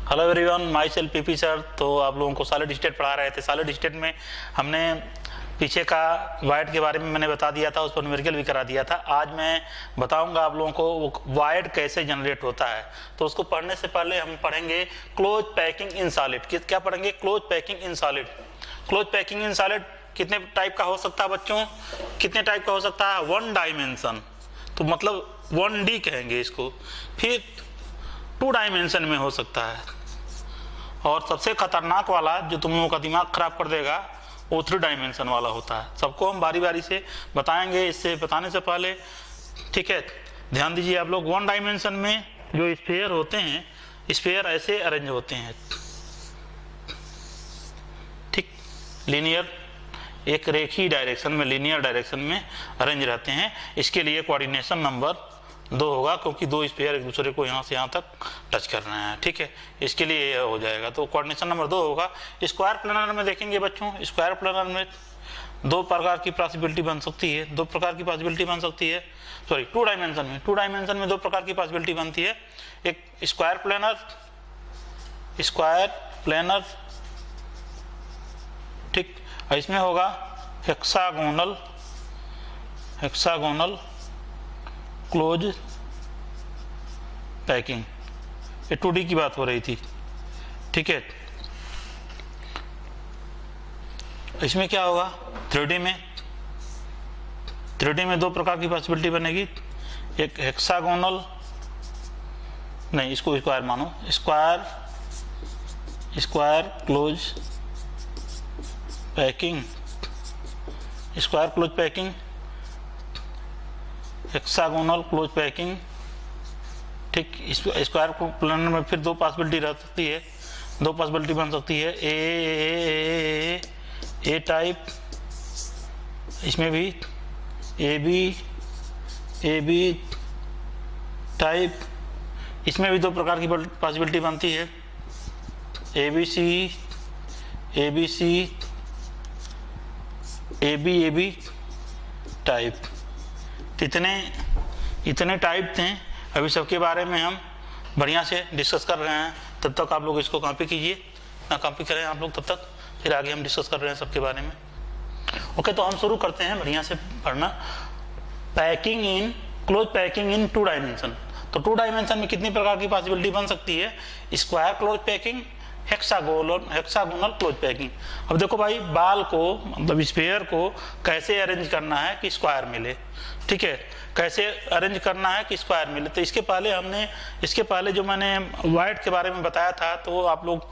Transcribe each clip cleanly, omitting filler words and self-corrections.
Hello everyone, my self PP sir. तो आप लोगों को सॉलिड स्टेट पढ़ा रहे थे। सॉलिड स्टेट में हमने पीछे का वाइड के बारे में मैंने बता दिया था, उस पर न्यूमेरिकल भी करा दिया था। आज मैं बताऊंगा आप लोगों को वो वाइड कैसे जनरेट होता है। तो उसको पढ़ने से पहले हम पढ़ेंगे क्लोज पैकिंग इन सॉलिड। क्या पढ़ेंगे? Close packing in solid. Close packing in solid कितने टाइप का हो सकता है बच्चों? कितने टाइप का हो सकता है? 1 डायमेंशन, तो मतलब 1D कहेंगे इसको। फिर 2 डायमेंशन में हो सकता है, और सबसे खतरनाक वाला जो तुम लोगों का दिमाग खराब कर देगा वो 3 डायमेंशन वाला होता है। सबको हम बारी बारी से बताएंगे। इससे बताने से पहले ठीक है, ध्यान दीजिए आप लोग। 1 डायमेंशन में जो स्फीयर होते हैं, स्फीयर ऐसे अरेंज होते हैं, ठीक, लीनियर, एक रेखीय डायरेक्शन में, लीनियर डायरेक्शन में अरेंज रहते हैं। इसके लिए कोऑर्डिनेशन नंबर 2 होगा, क्योंकि 2 स्फीयर एक दूसरे को यहाँ से यहाँ तक टच कर रहे हैं। ठीक है, इसके लिए ये हो जाएगा, तो कोऑर्डिनेशन नंबर 2 होगा। स्क्वायर प्लेनर में देखेंगे बच्चों, स्क्वायर प्लेनर में 2 प्रकार की पॉसिबिलिटी बन सकती है। 2 प्रकार की पॉसिबिलिटी बन सकती है, सॉरी 2 डायमेंशन में। 2 डायमेंशन में 2 प्रकार की पॉसिबिलिटी बनती है। एक स्क्वायर प्लेनर, ठीक, इसमें होगा हेक्सागोनल क्लोज पैकिंग। ये 2D की बात हो रही थी, ठीक है। इसमें क्या होगा? 3D में 2 प्रकार की पॉसिबिलिटी बनेगी। एक हेक्सागोनल, नहीं इसको स्क्वायर मानो, square close packing, square close packing, hexagonal close packing, ठीक। स्क्वायर प्लेनर में फिर 2 पॉसिबिलिटी रह सकती है, 2 पॉसिबिलिटी बन सकती है। ए टाइप, इसमें भी ए बी टाइप, इसमें भी 2 प्रकार की पॉसिबिलिटी बनती है। A B C A B type. इतने टाइप थे। अभी सबके बारे में हम बढ़िया से डिस्कस कर रहे हैं। तब तक आप लोग इसको कॉपी कीजिए, ना कॉपी करें आप लोग तब तक, फिर आगे हम डिस्कस कर रहे हैं सबके बारे में। ओके, तो हम शुरू करते हैं बढ़िया से पढ़ना। Close packing in 2 dimension. तो 2 डायमेंशन में कितनी प्रकार की पॉसिबिलिटी बन सकती है? Square close packing, hexagonal close packing. अब देखो भाई, बाल को मतलब स्फीयर को कैसे अरेंज करना है कि स्क्वायर मिले, ठीक है, कैसे अरेंज करना है कि स्क्वायर मिले। तो इसके पहले जो मैंने वाइड के बारे में बताया था, तो आप लोग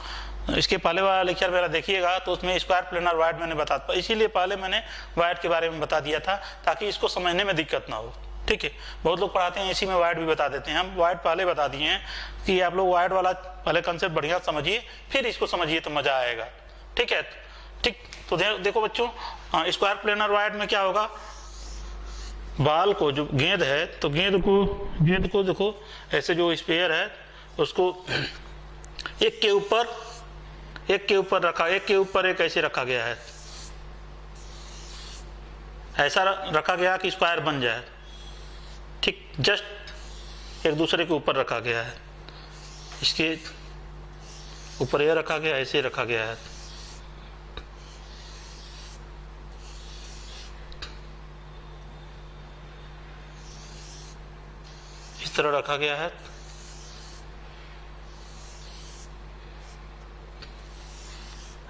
इसके पहले वाला लेक्चर मेरा देखिएगा, तो उसमें स्क्वायर प्लेनर वाइड मैंने बता, इसीलिए पहले मैंने वाइड के बारे में बता दिया था, ताकि इसको समझने में दिक्कत ना हो। ठीक है, बहुत लोग पढ़ाते हैं इसी में वाइड भी बता देते हैं। हम वाइड पहले बता दिए हैं कि आप लोग वाइड वाला पहले कंसेप्ट बढ़िया समझिए, फिर इसको समझिए तो मजा आएगा। ठीक है, ठीक। तो देखो बच्चों, स्क्वायर प्लेनर वाइड में क्या होगा? बाल को, जो गेंद है, तो गेंद को देखो, ऐसे जो स्फीयर है उसको एक के ऊपर रखा, एक के ऊपर एक ऐसे रखा गया है, ऐसा रखा गया कि स्क्वायर बन जाए, ठीक। जस्ट एक दूसरे के ऊपर रखा गया है, इसके ऊपर यह रखा गया, ऐसे रखा गया है। इस तरह रखा गया है।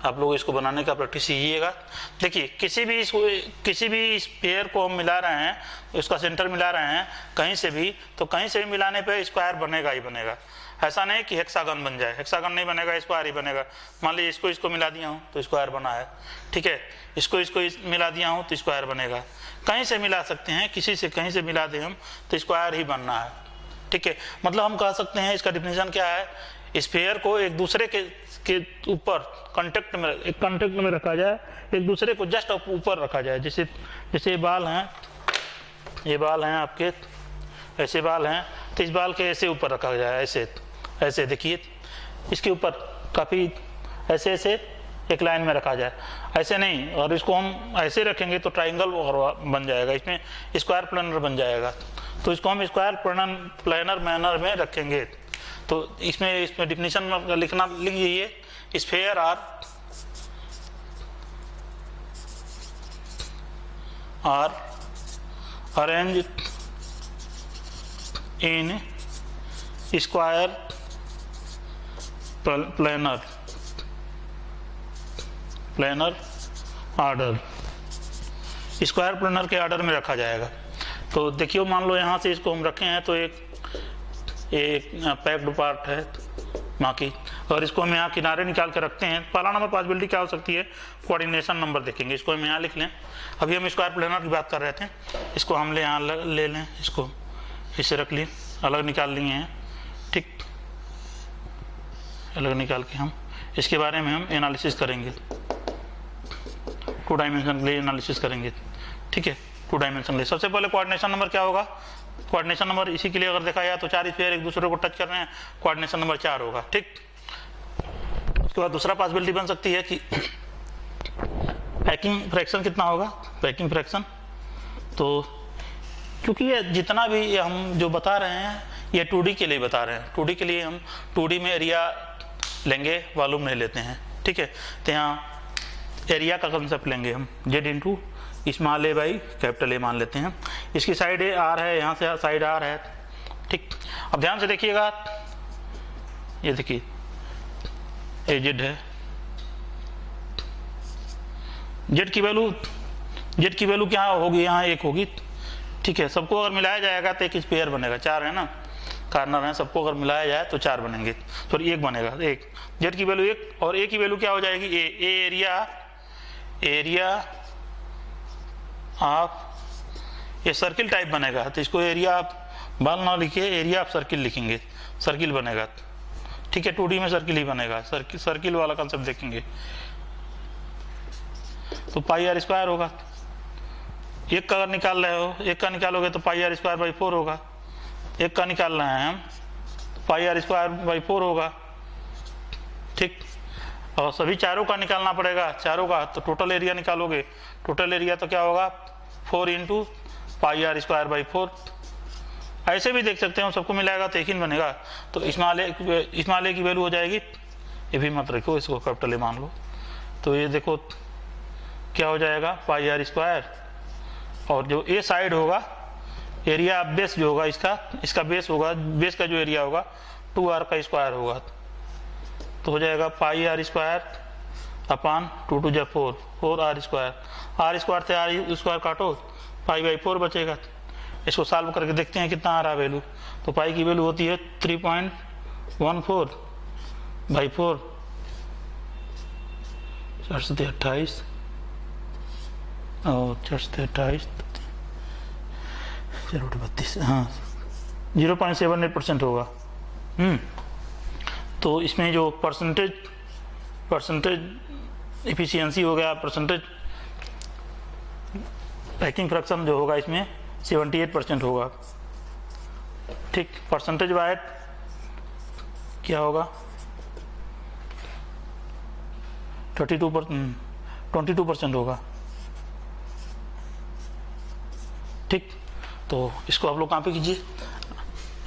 आप लोग इसको बनाने का प्रैक्टिस कीजिएगा। देखिए, किसी भी स्फीयर को हम मिला रहे हैं, उसका सेंटर मिला रहे हैं कहीं से भी, तो कहीं से भी मिलाने पे स्क्वायर बनेगा ही बनेगा। ऐसा नहीं कि हेक्सागन बन जाए, हेक्सागन नहीं बनेगा, स्क्वायर ही बनेगा। मान लीजिए इसको मिला दिया हूँ तो स्क्वायर बना है, ठीक है। इसको मिला दिया हूँ तो स्क्वायर बनेगा। कहीं से मिला सकते हैं, किसी से कहीं से मिला दें हम तो स्क्वायर ही बनना है, ठीक है। मतलब हम कह सकते हैं, इसका डिफिनेशन क्या है? स्फीयर को एक दूसरे के ऊपर कांटेक्ट में रखा जाए, एक दूसरे को जस्ट ऊपर रखा जाए। जैसे ये बाल हैं आपके, ऐसे बाल हैं, तो इस बाल के ऐसे ऊपर रखा जाए, ऐसे देखिए, इसके ऊपर काफ़ी ऐसे एक लाइन में रखा जाए, ऐसे नहीं। और इसको हम ऐसे रखेंगे तो ट्राइंगल बन जाएगा, इसमें स्क्वायर प्लेनर बन जाएगा। तो इसको हम स्क्वायर प्लेनर मैनर में रखेंगे। तो इसमें डिफिनीशन लिख लीजिए, sphere are arrange in square planar order, square planar के आर्डर में रखा जाएगा। तो देखिए मान लो यहाँ से इसको हम रखे हैं तो एक पैक्ड पार्ट है बाकी, और इसको हम यहाँ किनारे निकाल के रखते हैं। पहला नंबर पॉसिबिलिटी क्या हो सकती है, कोऑर्डिनेशन नंबर देखेंगे। इसको हम यहाँ लिख लें, अभी हम स्क्वायर प्लेनर की बात कर रहे थे, इसको हम यहाँ ले लें, इसको इसे रख लिए, अलग निकाल लिए हैं, ठीक, अलग निकाल के हम इसके बारे में हम एनालिसिस करेंगे, 2 डायमेंशन के लिए एनालिसिस करेंगे, ठीक है, 2 डायमेंशन के लिए। सबसे पहले कोऑर्डिनेशन नंबर क्या होगा, कोऑर्डिनेशन नंबर इसी के लिए अगर देखा जाए तो 4 स्फीयर एक दूसरे को टच कर रहे हैं, कोऑर्डिनेशन नंबर 4 होगा, ठीक। उसके बाद दूसरा पॉसिबिलिटी बन सकती है कि पैकिंग फ्रैक्शन कितना होगा, पैकिंग फ्रैक्शन। तो क्योंकि ये जितना भी हम जो बता रहे हैं ये 2D के लिए बता रहे हैं, 2D के लिए हम 2D में एरिया लेंगे, वॉल्यूम नहीं लेते हैं, ठीक है। तो यहाँ एरिया का कंसेप्ट लेंगे हम, Z into small A by capital ए मान लेते हैं। इसकी साइड ए आर है, यहाँ से साइड आर है, ठीक। अब ध्यान से देखिएगा, ये देखिए ए जेड है, जेड की वैल्यू क्या होगी, यहाँ 1 होगी, ठीक है। सबको अगर मिलाया जाएगा तो एक स्फीयर बनेगा, 4 है ना, कार्नर है, सबको अगर मिलाया जाए तो 4 बनेंगे, तो 1 बनेगा, 1। जेड की वैल्यू 1 और ए की वैल्यू क्या हो जाएगी, ए एरिया आप, ये सर्किल टाइप बनेगा, तो इसको एरिया आप बाल ना लिखिए, एरिया आप सर्किल लिखेंगे, सर्किल बनेगा, ठीक है। 2D में सर्किल ही बनेगा, सर्किल वाला कंसेप्ट देखेंगे। तो पाई आर स्क्वायर होगा, 1 का अगर निकाल रहे हो, 1 का निकालोगे तो पाई आर स्क्वायर बाई 4 होगा, 1 का निकाल रहे हैं हम, पाई आर स्क्वायर बाई 4 होगा, ठीक। और सभी चारों का निकालना पड़ेगा, चारों का, तो टोटल एरिया निकालोगे, टोटल एरिया तो क्या होगा 4 into pi r square by 4। ऐसे भी देख सकते हैं, सबको मिलाएगा तो 1 ही बनेगा। तो स्मॉल ए की वैल्यू हो जाएगी, ये भी मत रखो, इसको कैपिटल ए मान लो। तो ये देखो क्या हो जाएगा, पाई आर स्क्वायर, और जो ए साइड होगा एरिया बेस जो होगा इसका बेस होगा, बेस का जो एरिया होगा 2r का स्क्वायर होगा, तो हो जाएगा पाई आर स्क्वायर अपान 2 2 जा 4 आर स्क्वायर, आर स्क्वायर से आर स्क्वायर काटो, पाई बाई 4 बचेगा। इसको सॉल्व करके देखते हैं कितना आ रहा वैल्यू। तो पाई की वैल्यू होती है 3.14 बाई 4, 4 से 28 और 4 से 28, 32, हाँ 0.78% होगा। तो इसमें जो परसेंटेज एफिशिएंसी हो गया, परसेंटेज पैकिंग फ्रैक्शन जो होगा इसमें 78% होगा, ठीक। परसेंटेज वाइज क्या होगा 22% होगा, ठीक। तो इसको आप लोग कहाँ पे कीजिए,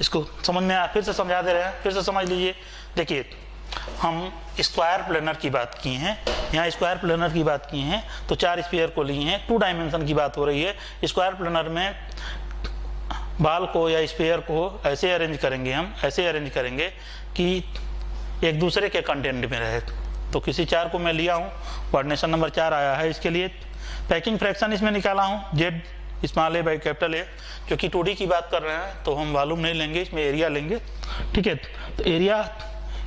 इसको समझ में आया, फिर से समझा दे रहे हैं, फिर से समझ लीजिए। देखिए हम स्क्वायर प्लेनर की बात किए हैं, यहाँ स्क्वायर प्लेनर की बात किए हैं, तो 4 स्फीयर को लिए हैं, 2 डायमेंशन की बात हो रही है। स्क्वायर प्लेनर में बाल को या स्फीयर को ऐसे अरेंज करेंगे, हम ऐसे अरेंज करेंगे कि एक दूसरे के कंटेंट में रहे। तो किसी 4 को मैं लिया हूँ, कोऑर्डिनेशन नंबर 4 आया है, इसके लिए पैकिंग फ्रैक्शन इसमें निकाला हूँ, Z small A by capital ए। क्योंकि 2D की बात कर रहे हैं तो हम वॉल्यूम नहीं लेंगे, इसमें एरिया लेंगे, ठीक है। तो एरिया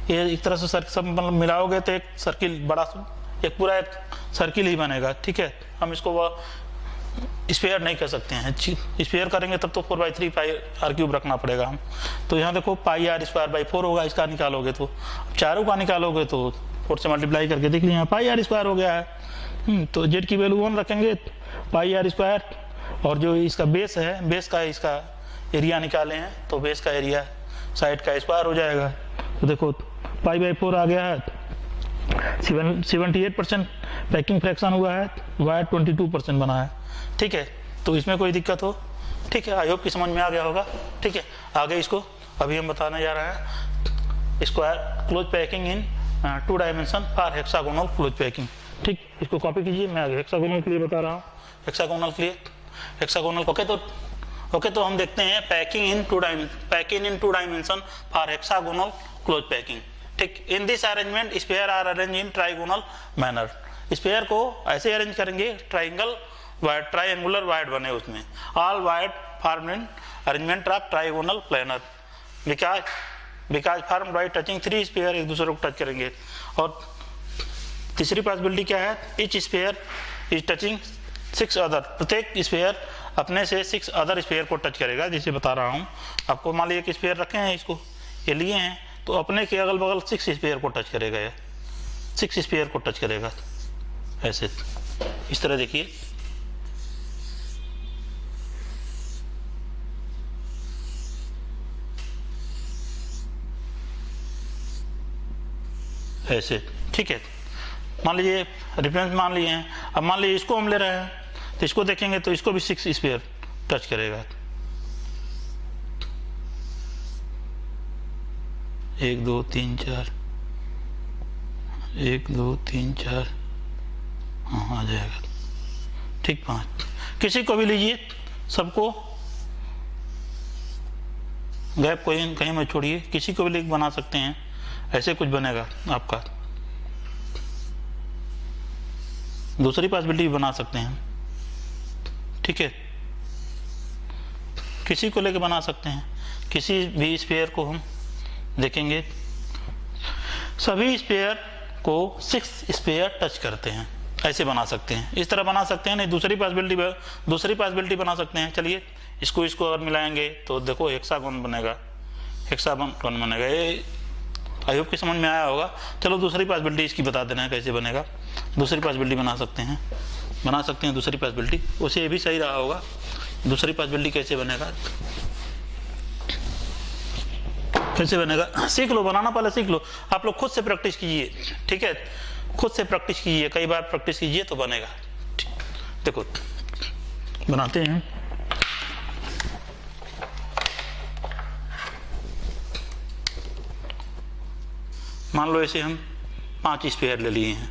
ये एक तरह से सब मतलब मिलाओगे तो एक सर्किल बड़ा, एक पूरा एक सर्किल ही बनेगा, ठीक है। हम इसको स्फीयर नहीं कर सकते हैं, स्फीयर करेंगे तब तो 4/3 पाई आर क्यूब रखना पड़ेगा हम। तो यहाँ देखो पाई आर स्क्वायर बाई 4 होगा, इसका निकालोगे तो, चारों का निकालोगे तो 4 से मल्टीप्लाई करके देख लीजिए, पाई आर स्क्वायर हो गया है। तो जेड की वैल्यू 1 रखेंगे, पाई आर स्क्वायर, और जो इसका बेस है, बेस का इसका एरिया निकाले हैं, तो बेस का एरिया साइड का स्क्वायर हो जाएगा। तो देखो पाई बाई 4 आ गया है, 78% पैकिंग फ्रैक्शन हुआ है, वायर 22% बना है, ठीक है। तो इसमें कोई दिक्कत हो, ठीक है, आई होप कि समझ में आ गया होगा, ठीक है। आगे इसको अभी हम बताने जा रहे हैं square close packing in 2 dimension for hexagonal close packing. ठीक, इसको कॉपी कीजिए, मैं आगे हेक्सागोनल के लिए बता रहा हूँ। हेक्सागोनल के लिए, हेक्सागोनल ओके तो हम देखते हैं packing in 2 dimension for hexagonal close packing. ठीक, in this arrangement sphere are arrange in trigonal manner. Sphere को ऐसे अरेंज करेंगे, ट्राइंगुलर वायर्ड बने उसमें, ऑल वायर्ड form in arrangement of trigonal planar because form by touching 3 sphere एक दूसरे को टच करेंगे। और तीसरी पॉसिबिलिटी क्या है, each spare is touching 6 other, प्रत्येक स्पेयर अपने से 6 अदर स्पेयर को टच करेगा। जैसे बता रहा हूँ आपको, मान लीजिए कि स्पेयर रखे हैं, इसको ये लिए हैं, तो अपने के अगल बगल 6 स्पेयर को टच करेगा, ये 6 स्पेयर को टच करेगा ऐसे। इस तरह देखिए, ऐसे। ठीक है, मान लीजिए रेफरेंस मान लिए हैं। अब मान लीजिए इसको हम ले रहे हैं, तो इसको देखेंगे तो इसको भी 6 स्पेयर टच करेगा। 1 2 3 4, 1 2 3 4, हाँ आ जाएगा। ठीक, 5। किसी को भी लीजिए, सबको गैप को कहीं मत छोड़िए, किसी को भी लिंक बना सकते हैं, ऐसे कुछ बनेगा आपका। दूसरी पॉसिबिलिटी भी बना सकते हैं। ठीक है, किसी को लेके बना सकते हैं, किसी भी स्पेयर को हम देखेंगे, सभी स्पेयर को 6 स्पेयर टच करते हैं, ऐसे बना सकते हैं, इस तरह बना सकते हैं। नहीं, दूसरी पॉसिबिलिटी बना सकते हैं। चलिए इसको अगर मिलाएंगे तो देखो हेक्सागोन बनेगा, हेक्सागोन बनेगा। ये आई होप कि समझ में आया होगा। चलो दूसरी पॉसिबिलिटी इसकी बता देना है कैसे बनेगा। दूसरी पॉसिबिलिटी बना सकते हैं दूसरी पॉसिबिलिटी, उसे ये भी सही रहा होगा। दूसरी पॉसिबिलिटी कैसे बनेगा, सीख लो, बनाना पहले सीख लो। आप लोग खुद से प्रैक्टिस कीजिए, ठीक है, खुद से प्रैक्टिस कीजिए, कई बार प्रैक्टिस कीजिए तो बनेगा। देखो बनाते हैं। मान लो ऐसे हम 5 स्पेयर ले लिए हैं,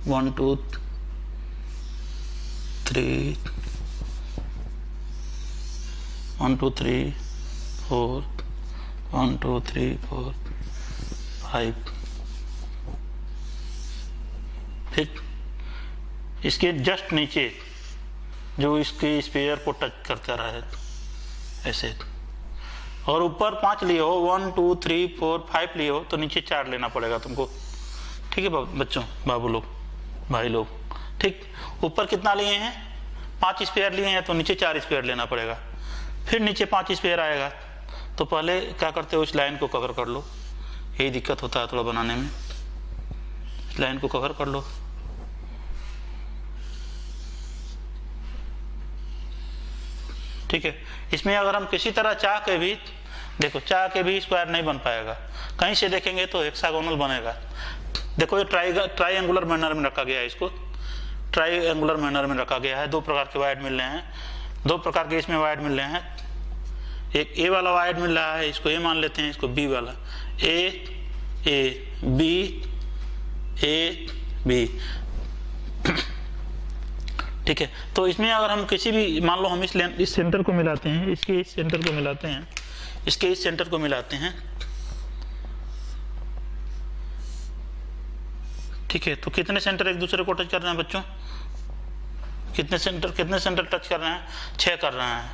1 2 3 1 2 3 4 1 2 3 4 5। ठीक, इसके जस्ट नीचे जो इसके स्पेयर को टच करता रहा है ऐसे, और ऊपर 5 लिए हो, 1 2 3 4 5 लिए हो, तो नीचे 4 लेना पड़ेगा तुमको। ठीक है बच्चों, बाबू लोग, भाई लोग। ठीक, ऊपर कितना लिए हैं, 5 स्पेयर लिए हैं, तो नीचे 4 स्पेयर लेना पड़ेगा। फिर नीचे 5 स्पेयर आएगा, तो पहले क्या करते हो, इस लाइन को कवर कर लो। यही दिक्कत होता है थोड़ा बनाने में, इस लाइन को कवर कर लो। ठीक है, इसमें अगर हम किसी तरह चाह के भी स्क्वायर नहीं बन पाएगा। कहीं से देखेंगे तो हेक्सागोनल बनेगा। देखो ये ट्राइंगुलर मैनर में रखा गया है, इसको ट्राइंगुलर मैनर में रखा गया है। 2 प्रकार के वायर्ड मिल रहे हैं, 2 प्रकार के इसमें वायर्ड मिल रहे हैं। एक ए वाला वायर्ड मिल रहा है, इसको ए मान लेते हैं, इसको बी वाला, ए बी। ठीक है, तो इसमें अगर हम किसी भी, मान लो हम इस सेंटर को मिलाते हैं, इसके इस सेंटर को मिलाते हैं, इसके इस सेंटर को मिलाते हैं। ठीक है, तो कितने सेंटर एक दूसरे को टच कर रहे हैं बच्चों, कितने सेंटर टच कर रहे हैं, 6 कर रहे हैं।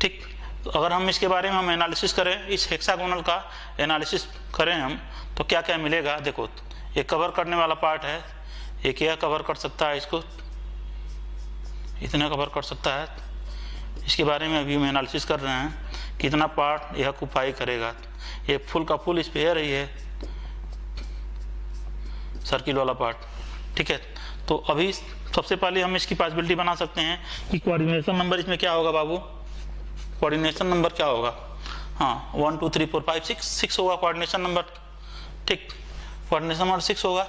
ठीक, तो अगर हम इसके बारे में हम एनालिसिस करें, इस हेक्सागोनल का एनालिसिस करें हम, तो क्या क्या मिलेगा। देखो ये कवर करने वाला पार्ट है, एक यह कवर कर सकता है, इसको इतना कवर कर सकता है। इसके बारे में अभी हम एनालिसिस कर रहे हैं, कितना पार्ट यह ऑक्यूपाई करेगा। ये फुल का फुल स्पेयर ही है, सर्किल वाला पार्ट। ठीक है, तो अभी सबसे पहले हम इसकी पॉसिबिलिटी बना सकते हैं कि कोऑर्डिनेशन नंबर इसमें क्या होगा बाबू, कोऑर्डिनेशन नंबर क्या होगा। हाँ, 1 2 3 4 5 6 होगा कोऑर्डिनेशन नंबर। ठीक, कोऑर्डिनेशन नंबर 6 होगा।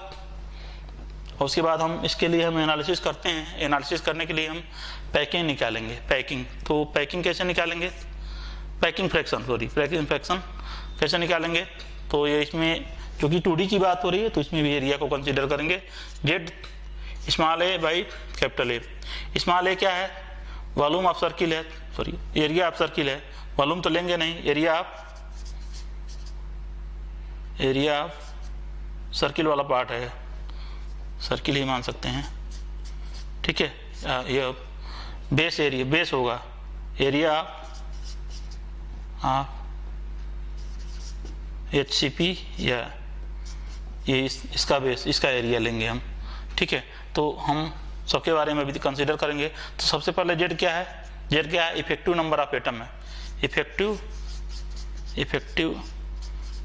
और उसके बाद हम इसके लिए हम एनालिसिस करते हैं। एनालिसिस करने के लिए हम पैकिंग निकालेंगे। पैकिंग, तो पैकिंग कैसे निकालेंगे, पैकिंग फ्रैक्शन कैसे निकालेंगे? तो ये इसमें क्योंकि 2D की बात हो रही है तो इसमें भी एरिया को कंसीडर करेंगे। Z small A by capital A. Small A क्या है? वॉल्यूम ऑफ सर्किल है, सॉरी एरिया ऑफ सर्किल है। वॉल्यूम तो लेंगे नहीं, एरिया ऑफ सर्किल वाला पार्ट है, सर्किल ही मान सकते हैं, ठीक है। ये बेस एरिया, बेस होगा एरिया ऑफ HCP या ये इसका बेस, इसका एरिया लेंगे हम, ठीक है। तो हम सबके बारे में भी कंसीडर करेंगे। तो सबसे पहले जेड क्या है? जेड क्या है? इफेक्टिव नंबर ऑफ एटम है, इफेक्टिव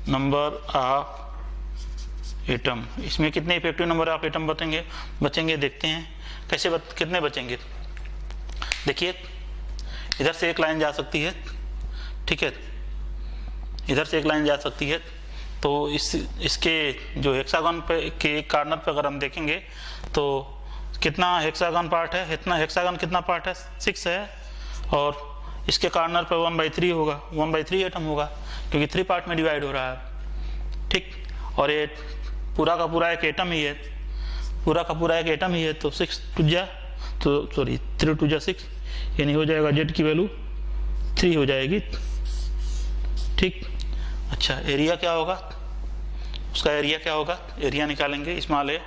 नंबर ऑफ एटम। इसमें कितने इफेक्टिव नंबर ऑफ एटम बचेंगे देखते हैं कैसे कितने बचेंगे। देखिए इधर से एक लाइन जा सकती है, ठीक है, इधर से एक लाइन जा सकती है। तो इसके जो हेक्सागन पे के कॉर्नर पे अगर हम देखेंगे तो कितना हेक्सागन पार्ट है, इतना हेक्सागन कितना पार्ट है? 6 है। और इसके कॉर्नर पे 1/3 होगा, 1/3 एटम होगा क्योंकि 3 पार्ट में डिवाइड हो रहा है, ठीक। और ये पूरा का पूरा एक एटम ही है, पूरा का पूरा एक एटम ही है। तो 6 2 जा तो सॉरी 3 2 जा 6, यानी हो जाएगा जेड की वैल्यू 3 हो जाएगी, ठीक। अच्छा एरिया क्या होगा? उसका एरिया क्या होगा? एरिया निकालेंगे small A,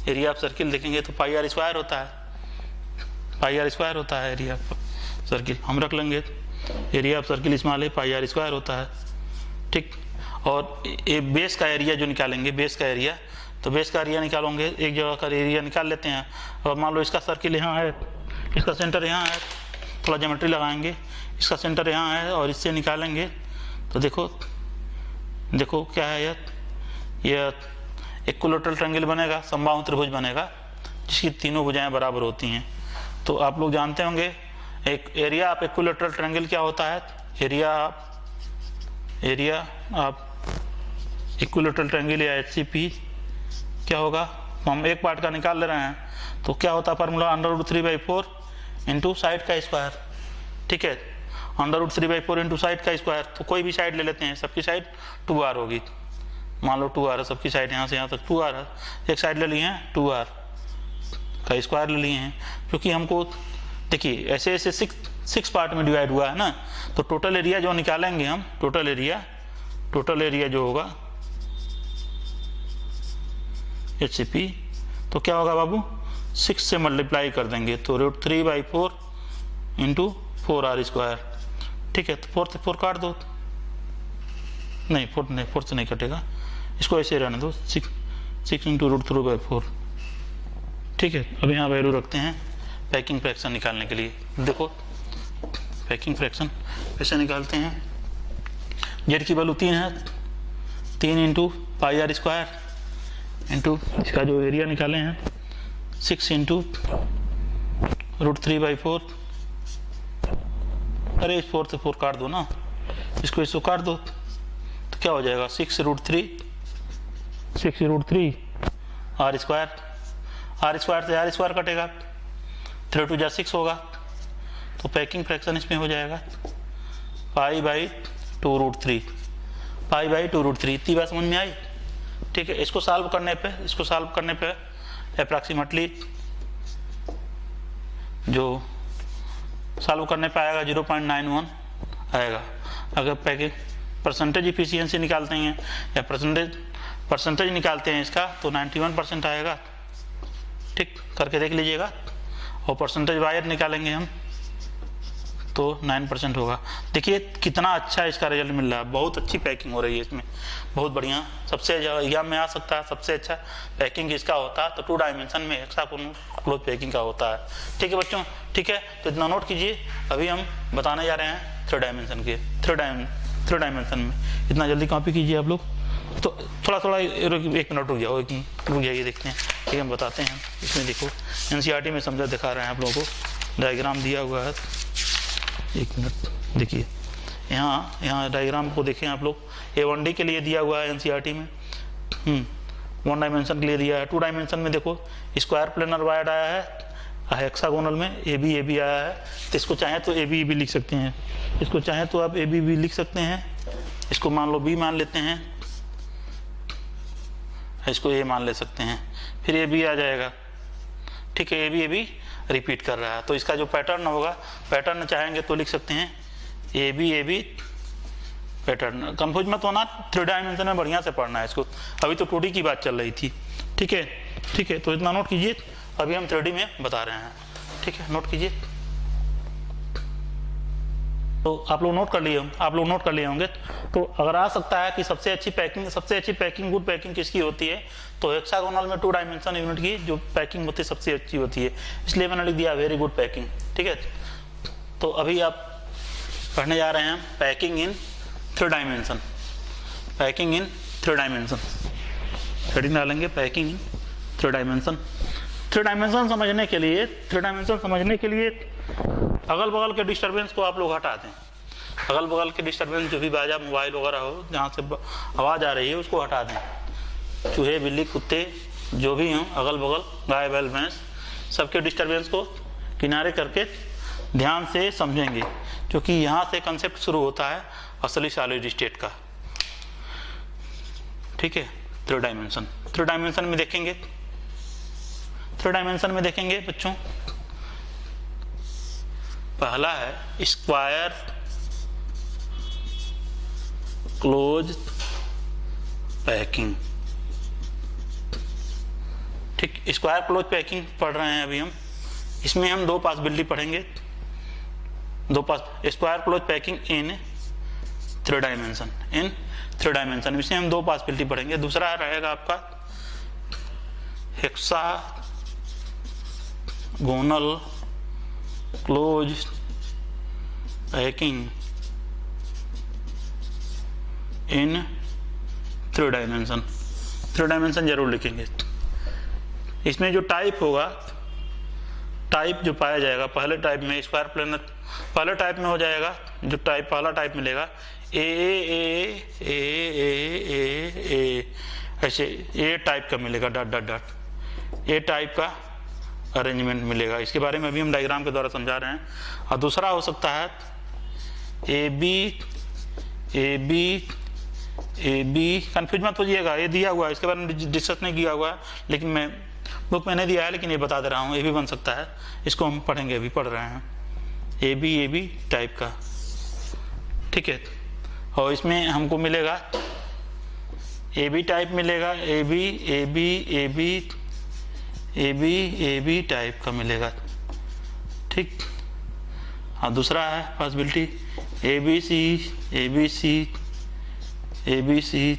area of circle देखेंगे तो पाई आर स्क्वायर होता है, पाई आर स्क्वायर होता है एरिया सर्किल, हम रख लेंगे area of circle small a pi r square होता है, ठीक। और ये बेस का एरिया जो निकालेंगे, बेस का एरिया, तो बेस का एरिया निकालोगे, एक जगह का एरिया निकाल लेते हैं। और मान लो इसका सर्किल यहाँ है, इसका सेंटर यहाँ है, थोड़ा ज्योमेट्री लगाएंगे, इसका सेंटर यहाँ है और इससे निकालेंगे तो देखो क्या है यह इक्विलैटरल ट्रायंगल बनेगा, समबाहु त्रिभुज बनेगा जिसकी तीनों भुजाएं बराबर होती हैं। तो आप लोग जानते होंगे एक एरिया ऑफ इक्विलैटरल ट्रायंगल क्या होता है? एरिया ऑफ इक्विलैटरल ट्रायंगल या HCP क्या होगा? हम एक पार्ट का निकाल ले रहे हैं तो क्या होता है फार्मूला? √3/4 इंटू साइड का स्क्वायर, ठीक है। √3/4 इंटू साइड का स्क्वायर, तो कोई भी साइड ले लेते हैं, सबकी साइड 2r होगी, मान लो 2r है, सबकी साइड यहाँ से यहाँ तक 2r है, एक साइड ले लिए हैं 2r का स्क्वायर ले लिए हैं, क्योंकि हमको देखिए ऐसे ऐसे 6 पार्ट में डिवाइड हुआ है ना। तो टोटल एरिया जो निकालेंगे हम, टोटल एरिया जो होगा HCP, तो क्या होगा बाबू? 6 से मल्टीप्लाई कर देंगे तो √3/4 इंटू 4r स्क्वायर, ठीक है। तो 4 काट दो, नहीं 4 से नहीं कटेगा, इसको ऐसे रहने दो, 6 इंटू √3/4, ठीक है। अब यहाँ वैल्यू रखते हैं पैकिंग फ्रैक्शन निकालने के लिए। देखो पैकिंग फ्रैक्शन कैसे निकालते हैं? जेड की वैल्यू 3 है, 3 into pi r square into इसका जो एरिया निकाले हैं 6 इंटू √3/4, अरे इस 4 से 4 काट दो ना, इसको काट दो तो क्या हो जाएगा? 6√3 r स्क्वायर, r स्क्वायर से r स्क्वायर कटेगा, 3 2 जा 6 होगा। तो पैकिंग फ्रैक्शन इसमें हो जाएगा π/2√3, π/2√3। इतनी बात समझ में आई, ठीक है। इसको सॉल्व करने पे अप्रॉक्सीमेटली जो सॉल्व करने पे आएगा 0.91 आएगा। अगर पैकिंग परसेंटेज इफिशियंसी निकालते हैं या परसेंटेज निकालते हैं इसका तो 91% आएगा, ठीक, करके देख लीजिएगा। और परसेंटेज वायर निकालेंगे हम तो 9% होगा। देखिए कितना अच्छा इसका रिजल्ट मिल रहा है, बहुत अच्छी पैकिंग हो रही है इसमें, बहुत बढ़िया। सबसे एग्जाम में आ सकता है सबसे अच्छा पैकिंग इसका होता है, तो 2 डायमेंशन में हेक्सागोनल क्लोज पैकिंग का होता है, ठीक है बच्चों, ठीक है। तो इतना नोट कीजिए, अभी हम बताने जा रहे हैं 3 डायमेंशन के, 3 डायमेंशन में। इतना जल्दी कॉपी कीजिए आप लोग। तो थोड़ा 1 मिनट रुक जाइए, देखते हैं, ठीक है, हम बताते हैं। इसमें देखो NCERT में समझा दिखा रहे हैं आप लोगों को, डायग्राम दिया हुआ है, 1 मिनट देखिए। यहाँ डायग्राम को देखें आप लोग, A1D के लिए दिया हुआ है NCERT में, 1 डायमेंशन के लिए दिया है। 2 डायमेंशन में देखो स्क्वायर प्लेनर वायर्ड आया है, हेक्सागोनल में AB आया है, तो इसको चाहे तो AB लिख सकते हैं, इसको चाहे तो आप AB लिख सकते हैं, इसको मान लो बी मान लेते हैं, इसको ए मान ले सकते हैं, फिर ए बी आ जाएगा। ठीक है, ए बी रिपीट कर रहा है, तो इसका जो पैटर्न होगा, पैटर्न चाहेंगे तो लिख सकते हैं ए बी पैटर्न। कंफ्यूज मत होना, 3 डायमेंशन में बढ़िया से पढ़ना है इसको, अभी तो 2D की बात चल रही थी। ठीक है, तो इतना नोट कीजिए, अभी हम 3D में बता रहे हैं। ठीक है, नोट कीजिए। तो आप लोग नोट कर लिए होंगे। तो अगर आ सकता है कि सबसे अच्छी पैकिंग गुड पैकिंग किसकी होती है, तो हेक्सागोनल में 2 डायमेंशन यूनिट की जो पैकिंग होती है सबसे अच्छी होती है, इसलिए मैंने लिख दिया वेरी गुड पैकिंग। ठीक है, तो अभी आप पढ़ने जा रहे हैं पैकिंग इन 3 डायमेंशन। हेडिंग डालेंगे पैकिंग इन 3 डायमेंशन। 3 डायमेंशन समझने के लिए अगल बगल के डिस्टर्बेंस को आप लोग हटा दें। अगल बगल के डिस्टर्बेंस जो भी बाजा मोबाइल वगैरह हो, जहाँ से आवाज़ आ रही है उसको हटा दें। चूहे बिल्ली कुत्ते जो भी हों, अगल बगल गाय बैल भैंस, सबके डिस्टर्बेंस को किनारे करके ध्यान से समझेंगे, क्योंकि यहाँ से कंसेप्ट शुरू होता है असली सॉलिड स्टेट का। ठीक है, 3 डायमेंशन में देखेंगे बच्चों। पहला है स्क्वायर क्लोज पैकिंग। ठीक, स्क्वायर क्लोज पैकिंग पढ़ रहे हैं अभी हम। इसमें हम 2 पॉसिबिलिटी पढ़ेंगे, square close packing in 3 dimension. इसमें हम 2 पॉसिबिलिटी पढ़ेंगे। दूसरा रहेगा आपका hexagonal close packing in 3 dimension जरूर लिखेंगे। इसमें जो टाइप होगा, टाइप जो पाया जाएगा पहले टाइप में स्क्वायर प्लेनर पहले टाइप में हो जाएगा, जो पहला टाइप मिलेगा ए ऐसे ए टाइप का मिलेगा, डॉट ए टाइप का अरेंजमेंट मिलेगा। इसके बारे में अभी हम डायग्राम के द्वारा समझा रहे हैं। और दूसरा हो सकता है ए बी कंफ्यूज मत होइएगा, ये दिया हुआ है, इसके बारे में डिस्कस नहीं किया हुआ है, लेकिन मैं बुक में नहीं दिया है, लेकिन ये बता दे रहा हूँ, ये भी बन सकता है। इसको हम पढ़ेंगे, अभी पढ़ रहे हैं ए बी टाइप का। ठीक है, और इसमें हमको मिलेगा ए बी टाइप मिलेगा, ए बी टाइप का मिलेगा। ठीक, हाँ, दूसरा है possibility A B C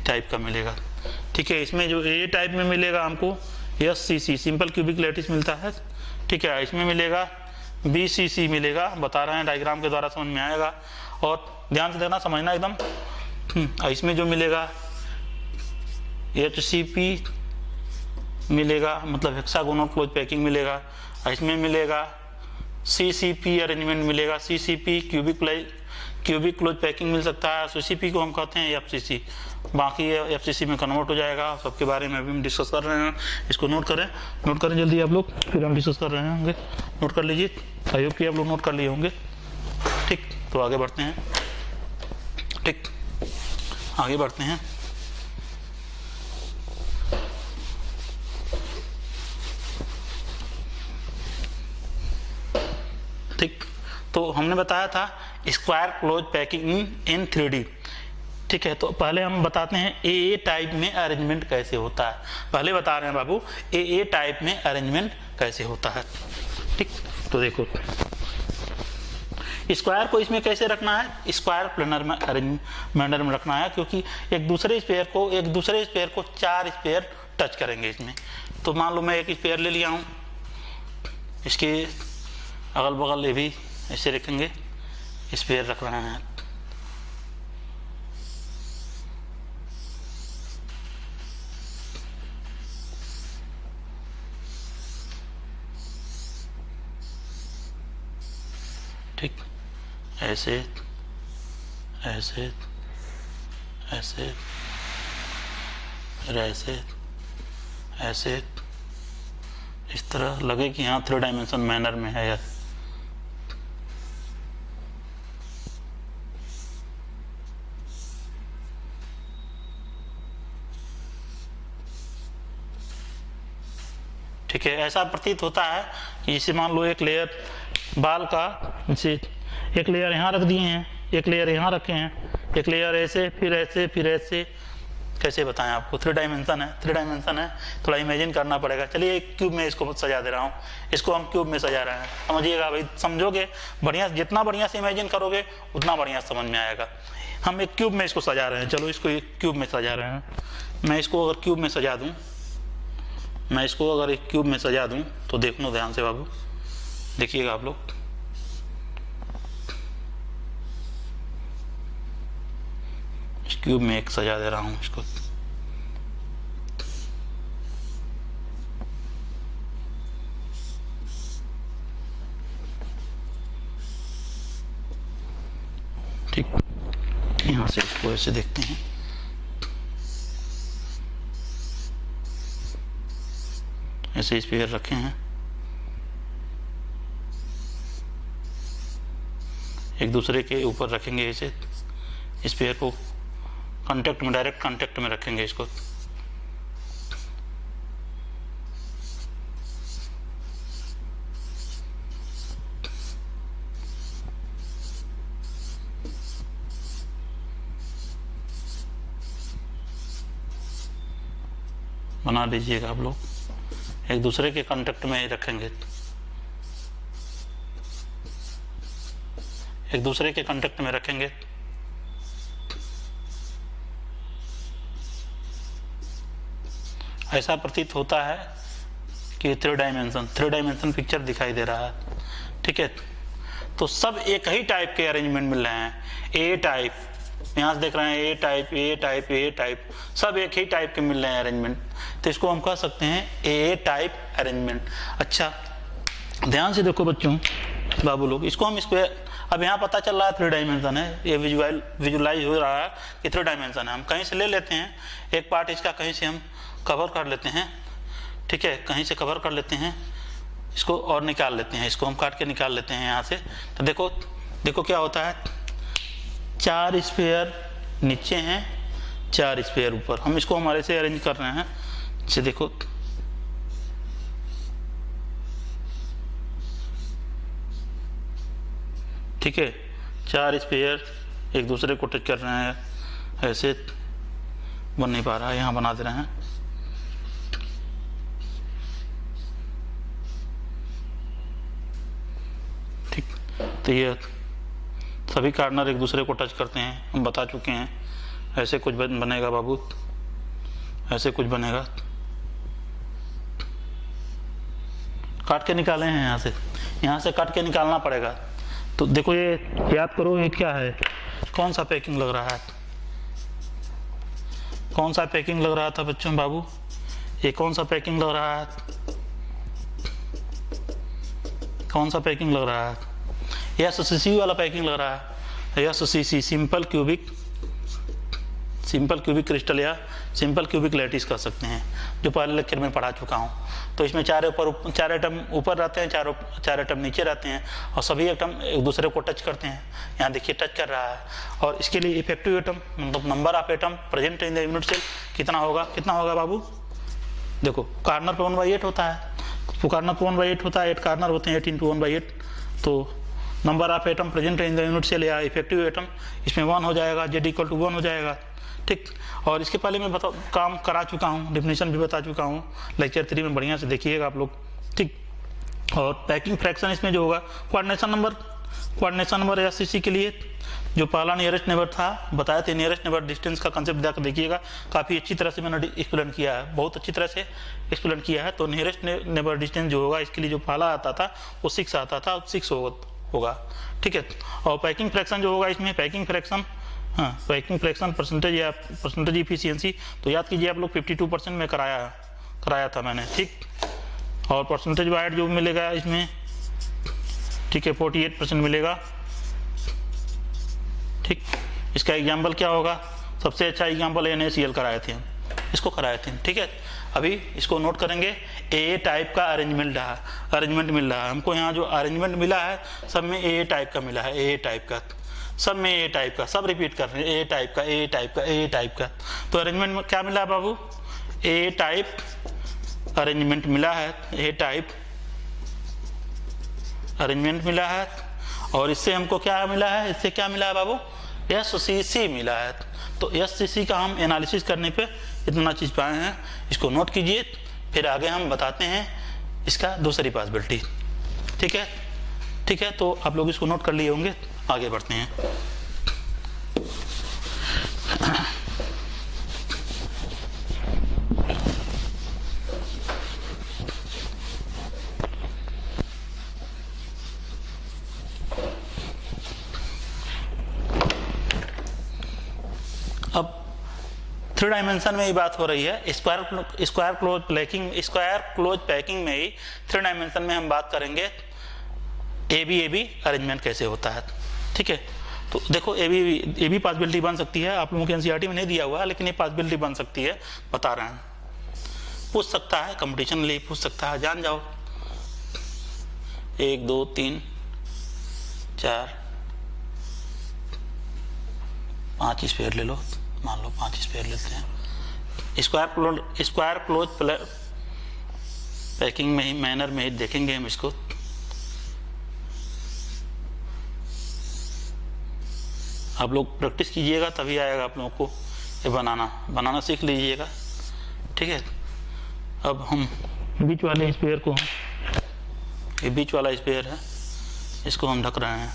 type का मिलेगा। ठीक है, इसमें जो ए टाइप में मिलेगा हमको SCC सिंपल क्यूबिक लैटिस मिलता है। ठीक है, इसमें मिलेगा BCC मिलेगा, बता रहे हैं डायग्राम के द्वारा समझ में आएगा, और ध्यान से देखना, समझना एकदम। इसमें जो मिलेगा HCP मिलेगा, मतलब हेक्सागोनल क्लोज पैकिंग मिलेगा। इसमें मिलेगा CCP अरेंजमेंट मिलेगा, CCP क्यूबिक क्लोज पैकिंग मिल सकता है। CCP को हम कहते हैं FCC, बाकी FCC में कन्वर्ट हो जाएगा। सबके बारे में अभी हम डिस्कस कर रहे हैं, इसको नोट करें जल्दी आप लोग, फिर हम डिस्कस कर रहे होंगे। नोट कर लीजिए, आई होप कि आप लोग नोट कर लिए होंगे। ठीक, तो आगे बढ़ते हैं। ठीक, तो हमने बताया था square close packing in 3D। ठीक है, तो पहले हम बताते हैं ए टाइप में अरेंजमेंट कैसे होता है। पहले बता रहे हैं बाबू ए टाइप में अरेंजमेंट कैसे होता है। ठीक, तो देखो स्क्वायर को इसमें कैसे रखना है, स्क्वायर प्लेनर में मैनर में रखना है, क्योंकि एक दूसरे स्पेयर को 4 स्पेयर टच करेंगे इसमें। तो मान लो मैं एक स्पेयर ले लिया हूँ, इसके अगल बगल ये भी ऐसे रखेंगे, स्पेयर रख रहे हैं। ठीक, ऐसे इस तरह लगे कि यहाँ 3 डायमेंशन मैनर में है। ठीक है, ऐसा प्रतीत होता है कि इसे मान लो एक लेयर बाल का, जैसे एक लेयर यहाँ रख दिए हैं, एक लेयर यहाँ रखे हैं, एक लेयर ऐसे, फिर ऐसे, फिर ऐसे, कैसे बताएं आपको, 3 डायमेंशन है, 3 डायमेंशन है, थोड़ा इमेजिन करना पड़ेगा। चलिए एक क्यूब में इसको सजा दे रहा हूँ, इसको हम क्यूब में सजा रहे हैं, समझिएगा भाई, समझोगे बढ़िया, जितना बढ़िया से इमेजिन करोगे उतना बढ़िया समझ में आएगा। हम एक क्यूब में इसको सजा रहे हैं, चलो इसको एक क्यूब में सजा रहे हैं। मैं इसको अगर क्यूब में सजा दूँ, मैं इसको अगर एक क्यूब में सजा दूँ तो देख लो ध्यान से बाबू, देखिएगा आप लोग, इस क्यूब में एक सजा दे रहा हूँ इसको। ठीक, यहाँ से इसको ऐसे देखते हैं, ऐसे स्फीयर रखे हैं, एक दूसरे के ऊपर रखेंगे, ऐसे स्फीयर को कांटेक्ट में, डायरेक्ट कांटेक्ट में रखेंगे इसको। बना लीजिएगा आप लोग, एक दूसरे के कांटेक्ट में ही रखेंगे, एक दूसरे के कांटेक्ट में रखेंगे। ऐसा प्रतीत होता है कि 3 डायमेंशन पिक्चर दिखाई दे रहा है। ठीक है, तो सब एक ही टाइप के अरेंजमेंट मिल रहे हैं, ए टाइप, यहाँ से देख रहे हैं ए type, A type, A type, सब एक ही टाइप के मिल रहे हैं अरेंजमेंट, तो इसको हम कह सकते हैं ए टाइप अरेंजमेंट। अच्छा ध्यान से देखो बच्चों, बाबू लोग, इसको हम स्क्वायर, अब यहाँ पता चल रहा है 3 डायमेंशन है, ये विजुलाइज हो रहा है कि 3 डायमेंशन है। हम कहीं से ले लेते हैं एक पार्ट इसका, कहीं से हम कवर कर लेते हैं, ठीक है, कहीं से कवर कर लेते हैं इसको और निकाल लेते हैं, इसको हम काट के निकाल लेते हैं यहाँ से। तो देखो देखो क्या होता है, 4 स्फीयर नीचे हैं, 4 स्फीयर ऊपर, हम इसको हमारे से अरेंज कर रहे हैं। इसे देखो, ठीक है, 4 स्फीयर एक दूसरे को टच कर रहे हैं, ऐसे बन नहीं पा रहा है, यहाँ बना दे रहे हैं। ठीक, तो ये सभी कार्नर एक दूसरे को टच करते हैं, हम बता चुके हैं। ऐसे कुछ बनेगा बाबू, ऐसे कुछ बनेगा, काट के निकाले हैं यहाँ से काट के निकालना पड़ेगा। तो देखो ये याद करो, ये क्या है, कौन सा पैकिंग लग रहा है, कौन सा पैकिंग लग रहा था बच्चों बाबू, ये कौन सा पैकिंग लग रहा है, कौन सा पैकिंग लग रहा है, यह SCC वाला पैकिंग लग रहा है, यह SCC सिंपल क्यूबिक क्रिस्टल या सिंपल क्यूबिक लैटिस कर सकते हैं, जो पहले लेक्चर में पढ़ा चुका हूँ। तो इसमें 4 एटम ऊपर रहते हैं, 4 एटम नीचे रहते हैं, और सभी एटम एक दूसरे को टच करते हैं। यहाँ देखिए टच कर रहा है, और इसके लिए इफेक्टिव एटम मतलब number of atom present in the unit cell कितना होगा बाबू, देखो कार्नर पे 1/8 होता है, तो कार्नर पे 1/8 होता है, 8 कार्नर होते हैं, 8 × 1/8, तो number of atom present in the unit cell या इफेक्टिव एटम इसमें 1 हो जाएगा, Z = 1 हो जाएगा। ठीक, और इसके पहले मैं काम करा चुका हूँ, डेफिनेशन भी बता चुका हूँ लेक्चर 3 में, बढ़िया से देखिएगा आप लोग। ठीक, और पैकिंग फ्रैक्शन इसमें जो होगा, कोऑर्डिनेशन नंबर SCC के लिए जो पहला नियरेस्ट नेबर था, बताया थे नियरेस्ट नेबर डिस्टेंस का कंसेप्ट जाकर देखिएगा, काफ़ी अच्छी तरह से मैंने एक्सप्लेन किया है, बहुत अच्छी तरह से एक्सप्लेन किया है। तो नियरेस्ट नेबर डिस्टेंस जो होगा, इसके लिए जो पहला आता था वो 6 आता था, 6 होगा। ठीक है, और पैकिंग फ्रैक्शन जो होगा इसमें, पैकिंग फ्रैक्शन परसेंटेज इफिशियंसी, तो याद कीजिए आप लोग 52% में कराया था मैंने। ठीक, और परसेंटेज वाइड जो मिलेगा इसमें, ठीक है, 48% मिलेगा। ठीक, इसका एग्जाम्पल क्या होगा, सबसे अच्छा एग्जाम्पल NaCl कराए थे, इसको कराए थे। ठीक है, अभी इसको नोट करेंगे, ए टाइप का अरेंजमेंट मिल रहा है हमको। यहाँ जो अरेंजमेंट मिला है सब में ए टाइप का मिला है, ए टाइप का, सब में ए टाइप का, सब रिपीट कर रहे हैं, ए टाइप का, ए टाइप का, ए टाइप का। तो अरेंजमेंट में क्या मिला है बाबू, ए टाइप अरेंजमेंट मिला है, ए टाइप अरेंजमेंट मिला है। और इससे हमको क्या मिला है, इससे क्या मिला है बाबू, SCC मिला है। तो SCC का हम एनालिसिस करने पे इतना चीज़ पाए हैं, इसको नोट कीजिए, फिर आगे हम बताते हैं इसका दूसरी पॉसिबिलिटी। ठीक है, ठीक है, तो आप लोग इसको नोट कर लिए होंगे, आगे बढ़ते हैं। अब 3 डायमेंशन में ही बात हो रही है, स्क्वायर क्लोज पैकिंग में ही 3 डायमेंशन में हम बात करेंगे AB अरेंजमेंट कैसे होता है। ठीक है, तो देखो AB पॉसिबिलिटी बन सकती है, आप लोगों के NCERT में नहीं दिया हुआ, लेकिन ये पॉसिबिलिटी बन सकती है, बता रहे हैं। पूछ सकता है, कंपटीशन लिए पूछ सकता है, जान जाओ। 1 2 3 4 5 स्पेयर ले लो, मान लो 5 स्पेयर लेते हैं। स्क्वायर क्लोज पैकिंग में ही मैनर में ही देखेंगे हम इसको। आप लोग प्रैक्टिस कीजिएगा तभी आएगा आप लोगों को ये बनाना सीख लीजिएगा। ठीक है, अब हम बीच वाले स्पेयर को, ये बीच वाला स्पेयर है, इसको हम ढक रहे हैं।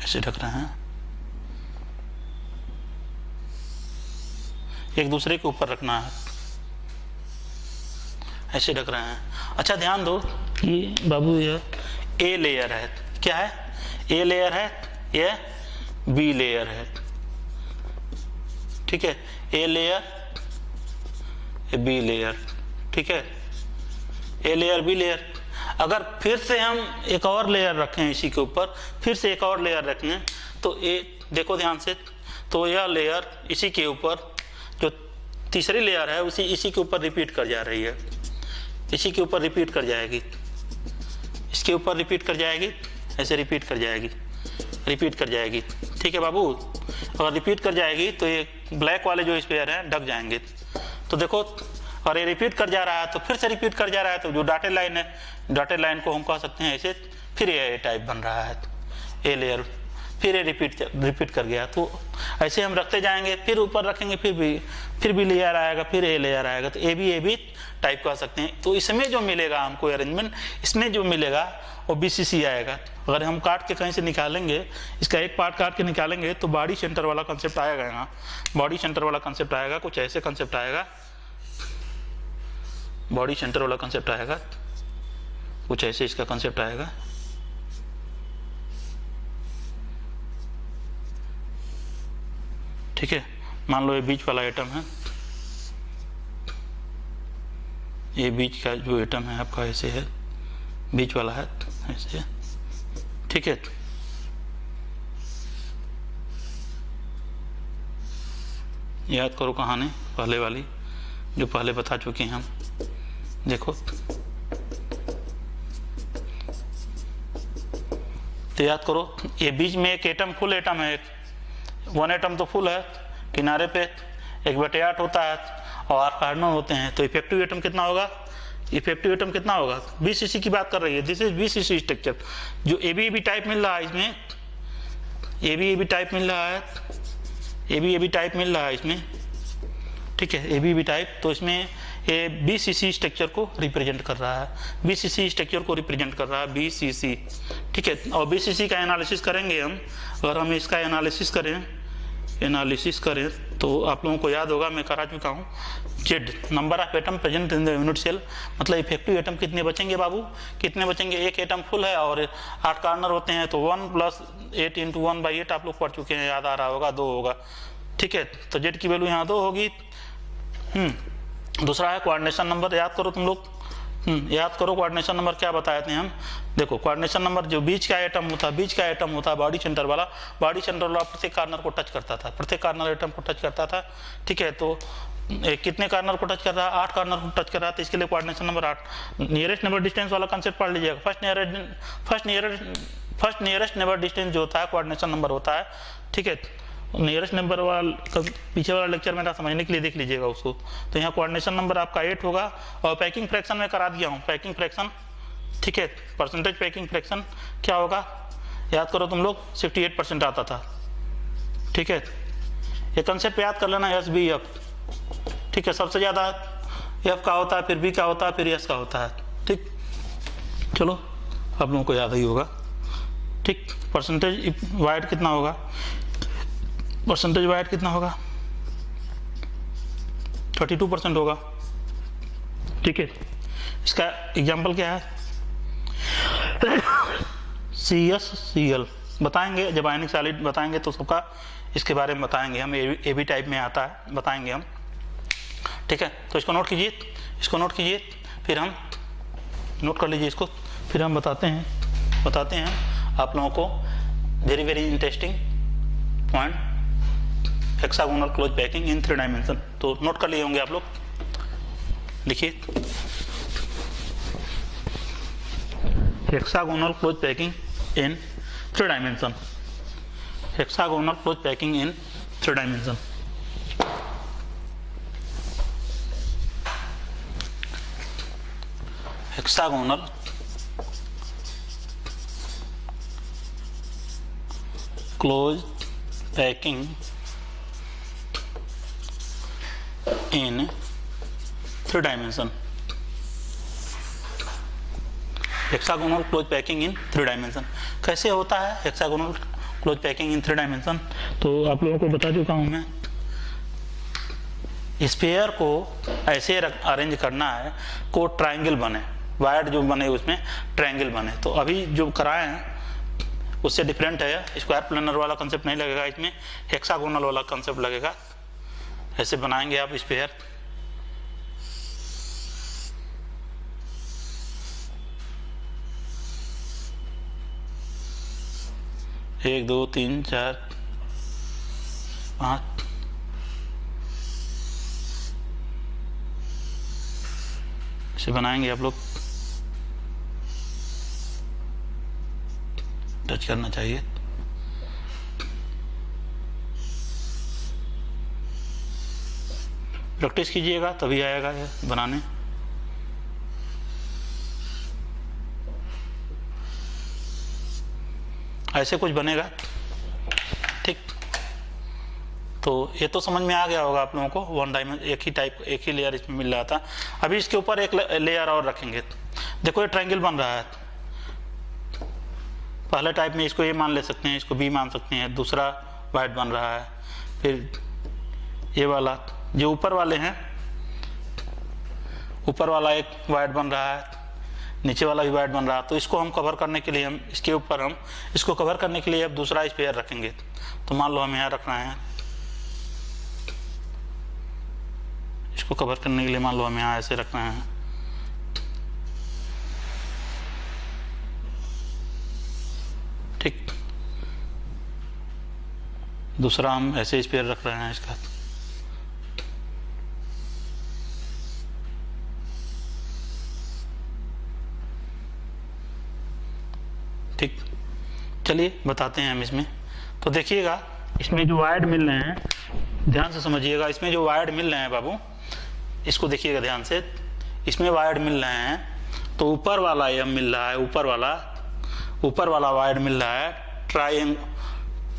ऐसे ढक रहे हैं, एक दूसरे के ऊपर रखना है, ऐसे ढक रहे हैं। अच्छा ध्यान दो कि बाबू ये ए लेयर है, क्या है, ए लेयर है, ये बी लेयर है। ठीक है, ए लेयर, ये बी लेयर। ठीक है, ए लेयर बी लेयर। अगर फिर से हम एक और लेयर रखें इसी के ऊपर, फिर से एक और लेयर रखें, तो ये देखो ध्यान से, तो यह लेयर इसी के ऊपर, जो तीसरी लेयर है इसी के ऊपर रिपीट कर जा रही है, इसी के ऊपर रिपीट कर जाएगी, इसके ऊपर रिपीट कर जाएगी, ऐसे रिपीट कर जाएगी, रिपीट कर जाएगी। ठीक है बाबू, अगर रिपीट कर जाएगी तो ये ब्लैक वाले जो स्पेयर हैं ढक जाएंगे। तो देखो, और ये रिपीट कर जा रहा है तो फिर से रिपीट कर जा रहा है, तो जो डॉटेड लाइन है, डॉटेड लाइन को हम कह सकते हैं ऐसे, फिर ये टाइप बन रहा है, ए लेयर, फिर ये रिपीट कर गया। तो ऐसे हम रखते जाएंगे, फिर ऊपर रखेंगे, फिर भी लेयर आएगा, फिर ए लेयर आएगा, तो ए बी टाइप कह सकते हैं। तो इसमें जो मिलेगा हमको अरेंजमेंट, इसमें जो मिलेगा वो BCC आएगा। अगर हम काट के कहीं से निकालेंगे, इसका एक पार्ट काट के निकालेंगे, तो बॉडी सेंटर वाला कंसेप्ट आएगा। यहाँ बॉडी सेंटर वाला कंसेप्ट आएगा, कुछ ऐसे कंसेप्ट आएगा, बॉडी सेंटर वाला कंसेप्ट आएगा, कुछ ऐसे इसका कंसेप्ट आएगा। ठीक है, मान लो ये बीच वाला आइटम है, ये बीच का जो आइटम है आपका ऐसे है, बीच वाला है ऐसे। ठीक है, याद करो कहानी पहले वाली जो पहले बता चुके हैं हम। देखो तो याद करो, ये बीच में एक एटम, फुल एटम है, वन एटम तो फुल है, किनारे पे 1/8 होता है और कार्बन होते हैं। तो इफेक्टिव एटम कितना होगा, इफेक्टिव एटम कितना होगा, BCC की बात कर रही है, दिस इज BCC स्ट्रक्चर। जो AB टाइप मिल रहा है इसमें, AB टाइप मिल रहा है, AB टाइप मिल रहा है इसमें। ठीक है, AB टाइप, तो इसमें ये BCC स्ट्रक्चर को रिप्रेजेंट कर रहा है, BCC स्ट्रक्चर को रिप्रेजेंट कर रहा है, BCC। ठीक है, और BCC का एनालिसिस करेंगे हम। अगर हम इसका एनालिसिस करें तो आप लोगों को याद होगा, मैं करा चुका हूँ। Z number of atom present in the unit cell, मतलब इफेक्टिव एटम कितने बचेंगे बाबू, कितने बचेंगे, एक एटम फुल है और 8 कॉर्नर होते हैं, तो 1 + 8 × 1/8 आप लोग पढ़ चुके हैं, याद आ रहा होगा, 2 होगा। ठीक है, तो Z की वैल्यू यहाँ 2 होगी। दूसरा है कोऑर्डिनेशन नंबर, याद करो तुम लोग, याद करो कोऑर्डिनेशन नंबर क्या बताए थे हम। देखो कोऑर्डिनेशन नंबर जो बीच का एटम होता है बॉडी सेंटर वाला, प्रत्येक कॉर्नर को टच करता था, प्रत्येक कॉर्नर एटम को टच करता था। ठीक है, तो कितने कॉर्नर को टच कर रहा है, 8 कॉर्नर को टच कर रहा है, तो इसके लिए coordination number 8। Nearest neighbour distance वाला कंसेप्ट पढ़ लीजिएगा। फर्स्ट नियरेस्ट नेबर डिस्टेंस जो होता है कोऑर्डिनेशन नंबर होता है, ठीक है। नियरेस्ट नंबर वाला पीछे वाला लेक्चर मेरा समझने के लिए देख लीजिएगा उसको। तो यहाँ कोऑर्डिनेशन नंबर आपका 8 होगा। और पैकिंग फ्रैक्शन में करा दिया हूँ, पैकिंग फ्रैक्शन, ठीक है। परसेंटेज पैकिंग फ्रैक्शन क्या होगा, याद करो तुम लोग, 68% आता था, ठीक है। ये कंसेप्ट याद कर लेना, एस बी एफ, ठीक है। सबसे ज़्यादा एफ का होता है, फिर बी का होता है, फिर एस का होता है, ठीक। चलो आप लोगों को याद ही होगा, ठीक। परसेंटेज वाइड कितना होगा, परसेंटेज वाइड कितना होगा, 32% होगा, ठीक है। इसका एग्जाम्पल क्या है, CSCl बताएंगे जब आयनिक सॉलिड बताएंगे तो सबका इसके बारे में बताएंगे हम। ए बी टाइप में आता है, बताएंगे हम, ठीक है। तो इसको नोट कीजिए, इसको नोट कीजिए, फिर हम नोट कर लीजिए इसको, फिर हम बताते हैं आप लोगों को very very interesting point, hexagonal close packing in 3 dimension. तो नोट कर लिए होंगे आप लोग, लिखिए hexagonal close packing in 3 dimension, hexagonal close packing in 3 dimension. Hexagonal close packing in 3 dimension, hexagonal close packing in 3 dimension. कैसे होता है hexagonal close packing in 3 dimension, तो आप लोगों को बता चुका हूं मैं। स्फीयर को ऐसे अरेंज करना है को ट्रायंगल बने, वायर्ड जो बने उसमें ट्रायंगल बने। तो अभी जो कराए हैं उससे डिफरेंट है, स्क्वायर प्लेनर वाला कंसेप्ट नहीं लगेगा इसमें, हेक्सागोनल वाला कंसेप्ट लगेगा। ऐसे बनाएंगे आप स्फीयर, एक दो तीन चार पाँच, ऐसे बनाएंगे आप लोग, टच करना चाहिए। प्रैक्टिस कीजिएगा तभी आएगा ये बनाने। ऐसे कुछ बनेगा, ठीक। तो ये तो समझ में आ गया होगा आप लोगों को, 1 डायमेंशन एक ही टाइप, एक ही लेयर इसमें मिल रहा था। अभी इसके ऊपर एक लेयर और रखेंगे। देखो ये ट्रायंगल बन रहा है, पहले टाइप में इसको ए मान ले सकते हैं, इसको बी मान सकते हैं, दूसरा वाइड बन रहा है, फिर ये वाला जो ऊपर वाले हैं, ऊपर वाला एक वाइड बन रहा है, नीचे वाला भी वाइड बन रहा है। तो इसको हम कवर करने के लिए, हम इसके ऊपर हम इसको कवर करने के लिए अब दूसरा स्फीयर रखेंगे। तो मान लो हम यहाँ रख रहे हैं, इसको कवर करने के लिए मान लो हम यहाँ ऐसे रख रहे हैं, ठीक। दूसरा हम ऐसे स्फीयर रख रहे हैं इसका, ठीक। चलिए बताते हैं हम इसमें। तो देखिएगा इसमें जो वायर्ड मिल रहे हैं, ध्यान से समझिएगा, इसमें जो वायर्ड मिल रहे हैं बाबू, इसको देखिएगा ध्यान से, इसमें वायर्ड मिल रहे हैं। तो ऊपर वाला ये मिल रहा है, ऊपर वाला वायर्ड मिल रहा है,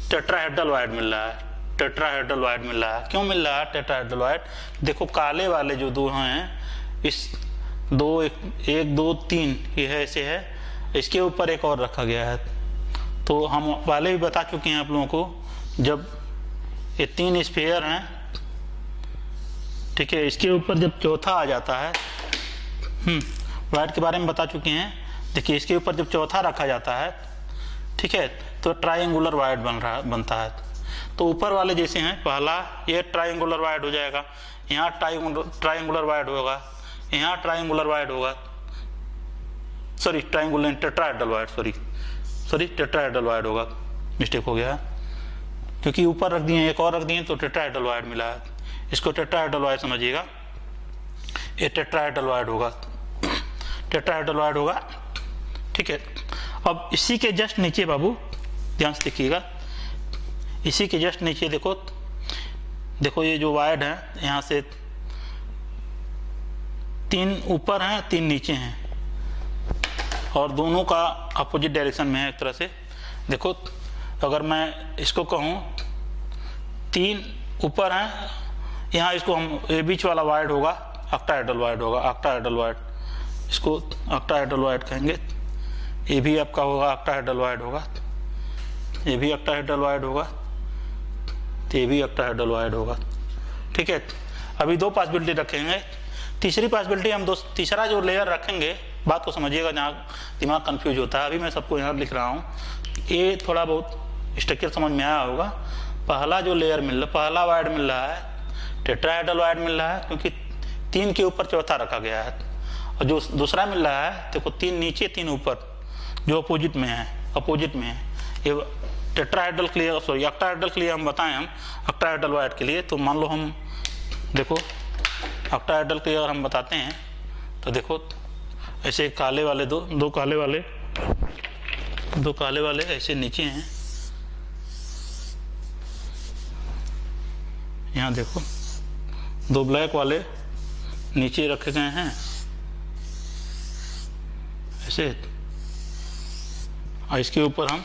टेट्राहेड्रल वायर्ड मिल रहा है, टेट्राहेड्रल वायर्ड मिल रहा है। क्यों मिल रहा है टेट्राहेड्रल वायर्ड, देखो काले वाले जो दो हैं, इस दो एक दो तीन ये है, ऐसे है, इसके ऊपर एक और रखा गया है। तो हम पहले भी बता चुके हैं आप लोगों को, जब ये 3 स्फीयर हैं, ठीक है, इसके ऊपर जब चौथा आ जाता है, वायर्ड के बारे में बता चुके हैं। देखिए इसके ऊपर जब चौथा रखा जाता है, ठीक है, तो ट्रायंगुलर वायर्ड बनता है। तो ऊपर वाले जैसे हैं, पहला ये ट्रायंगुलर वायर्ड हो जाएगा, यहाँ ट्रायंगुलर वायर्ड होगा, यहाँ ट्रायंगुलर वायर्ड होगा, sorry triangular tetrahedral wired, sorry tetrahedral wired होगा, मिस्टेक हो गया, क्योंकि ऊपर रख दिए एक और रख दिए तो टेट्राहेड्रल वायर्ड मिला है। इसको टेट्राहेड्रल वायर समझिएगा, ये टेट्राहेड्रल वायर होगा, टेट्राहेड्रल वायर होगा, ठीक है। अब इसी के जस्ट नीचे बाबू ध्यान से देखिएगा, इसी के जस्ट नीचे देखो, देखो ये जो वायर है यहाँ से 3 ऊपर हैं 3 नीचे हैं और दोनों का अपोजिट डायरेक्शन में है एक तरह से। देखो अगर मैं इसको कहूँ 3 ऊपर हैं, यहाँ इसको हम ये बीच वाला वायर होगा ऑक्टाहेड्रल वायर होगा, ऑक्टाहेड्रल वायर, इसको ऑक्टाहेड्रल वायर कहेंगे। ये भी आपका होगा ऑक्टाहेड्रल वायर होगा, ये भी ऑक्टाहेड्रल वायर होगा, ये भी ऑक्टाहेड्रल वायर होगा, ठीक है। अभी 2 पॉसिबिलिटी रखेंगे, तीसरी पॉसिबिलिटी हम तीसरा जो लेयर रखेंगे, बात को समझिएगा जहाँ दिमाग कंफ्यूज होता है। अभी मैं सबको यहाँ लिख रहा हूँ, ये थोड़ा बहुत स्ट्रक्चर समझ में आया होगा। पहला जो लेयर मिल रहा, पहला वायर मिल रहा है टेट्राहेड्रल वायर मिल रहा है, क्योंकि 3 के ऊपर चौथा रखा गया है। और जो दूसरा मिल रहा है देखो 3 नीचे 3 ऊपर, जो अपोजिट में है, अपोजिट में है। ये टेट्राहेड्रल के लिए, सॉरी ऑक्टाहेड्रल के लिए हम बताएं, हम ऑक्टाहेड्रल वायर के लिए तो मान लो हम देखो ऑक्टाहेड्रल के लिए अगर हम बताते हैं तो देखो ऐसे काले वाले दो काले वाले ऐसे नीचे हैं, यहाँ देखो 2 ब्लैक वाले नीचे रखे गए हैं ऐसे, और इसके ऊपर हम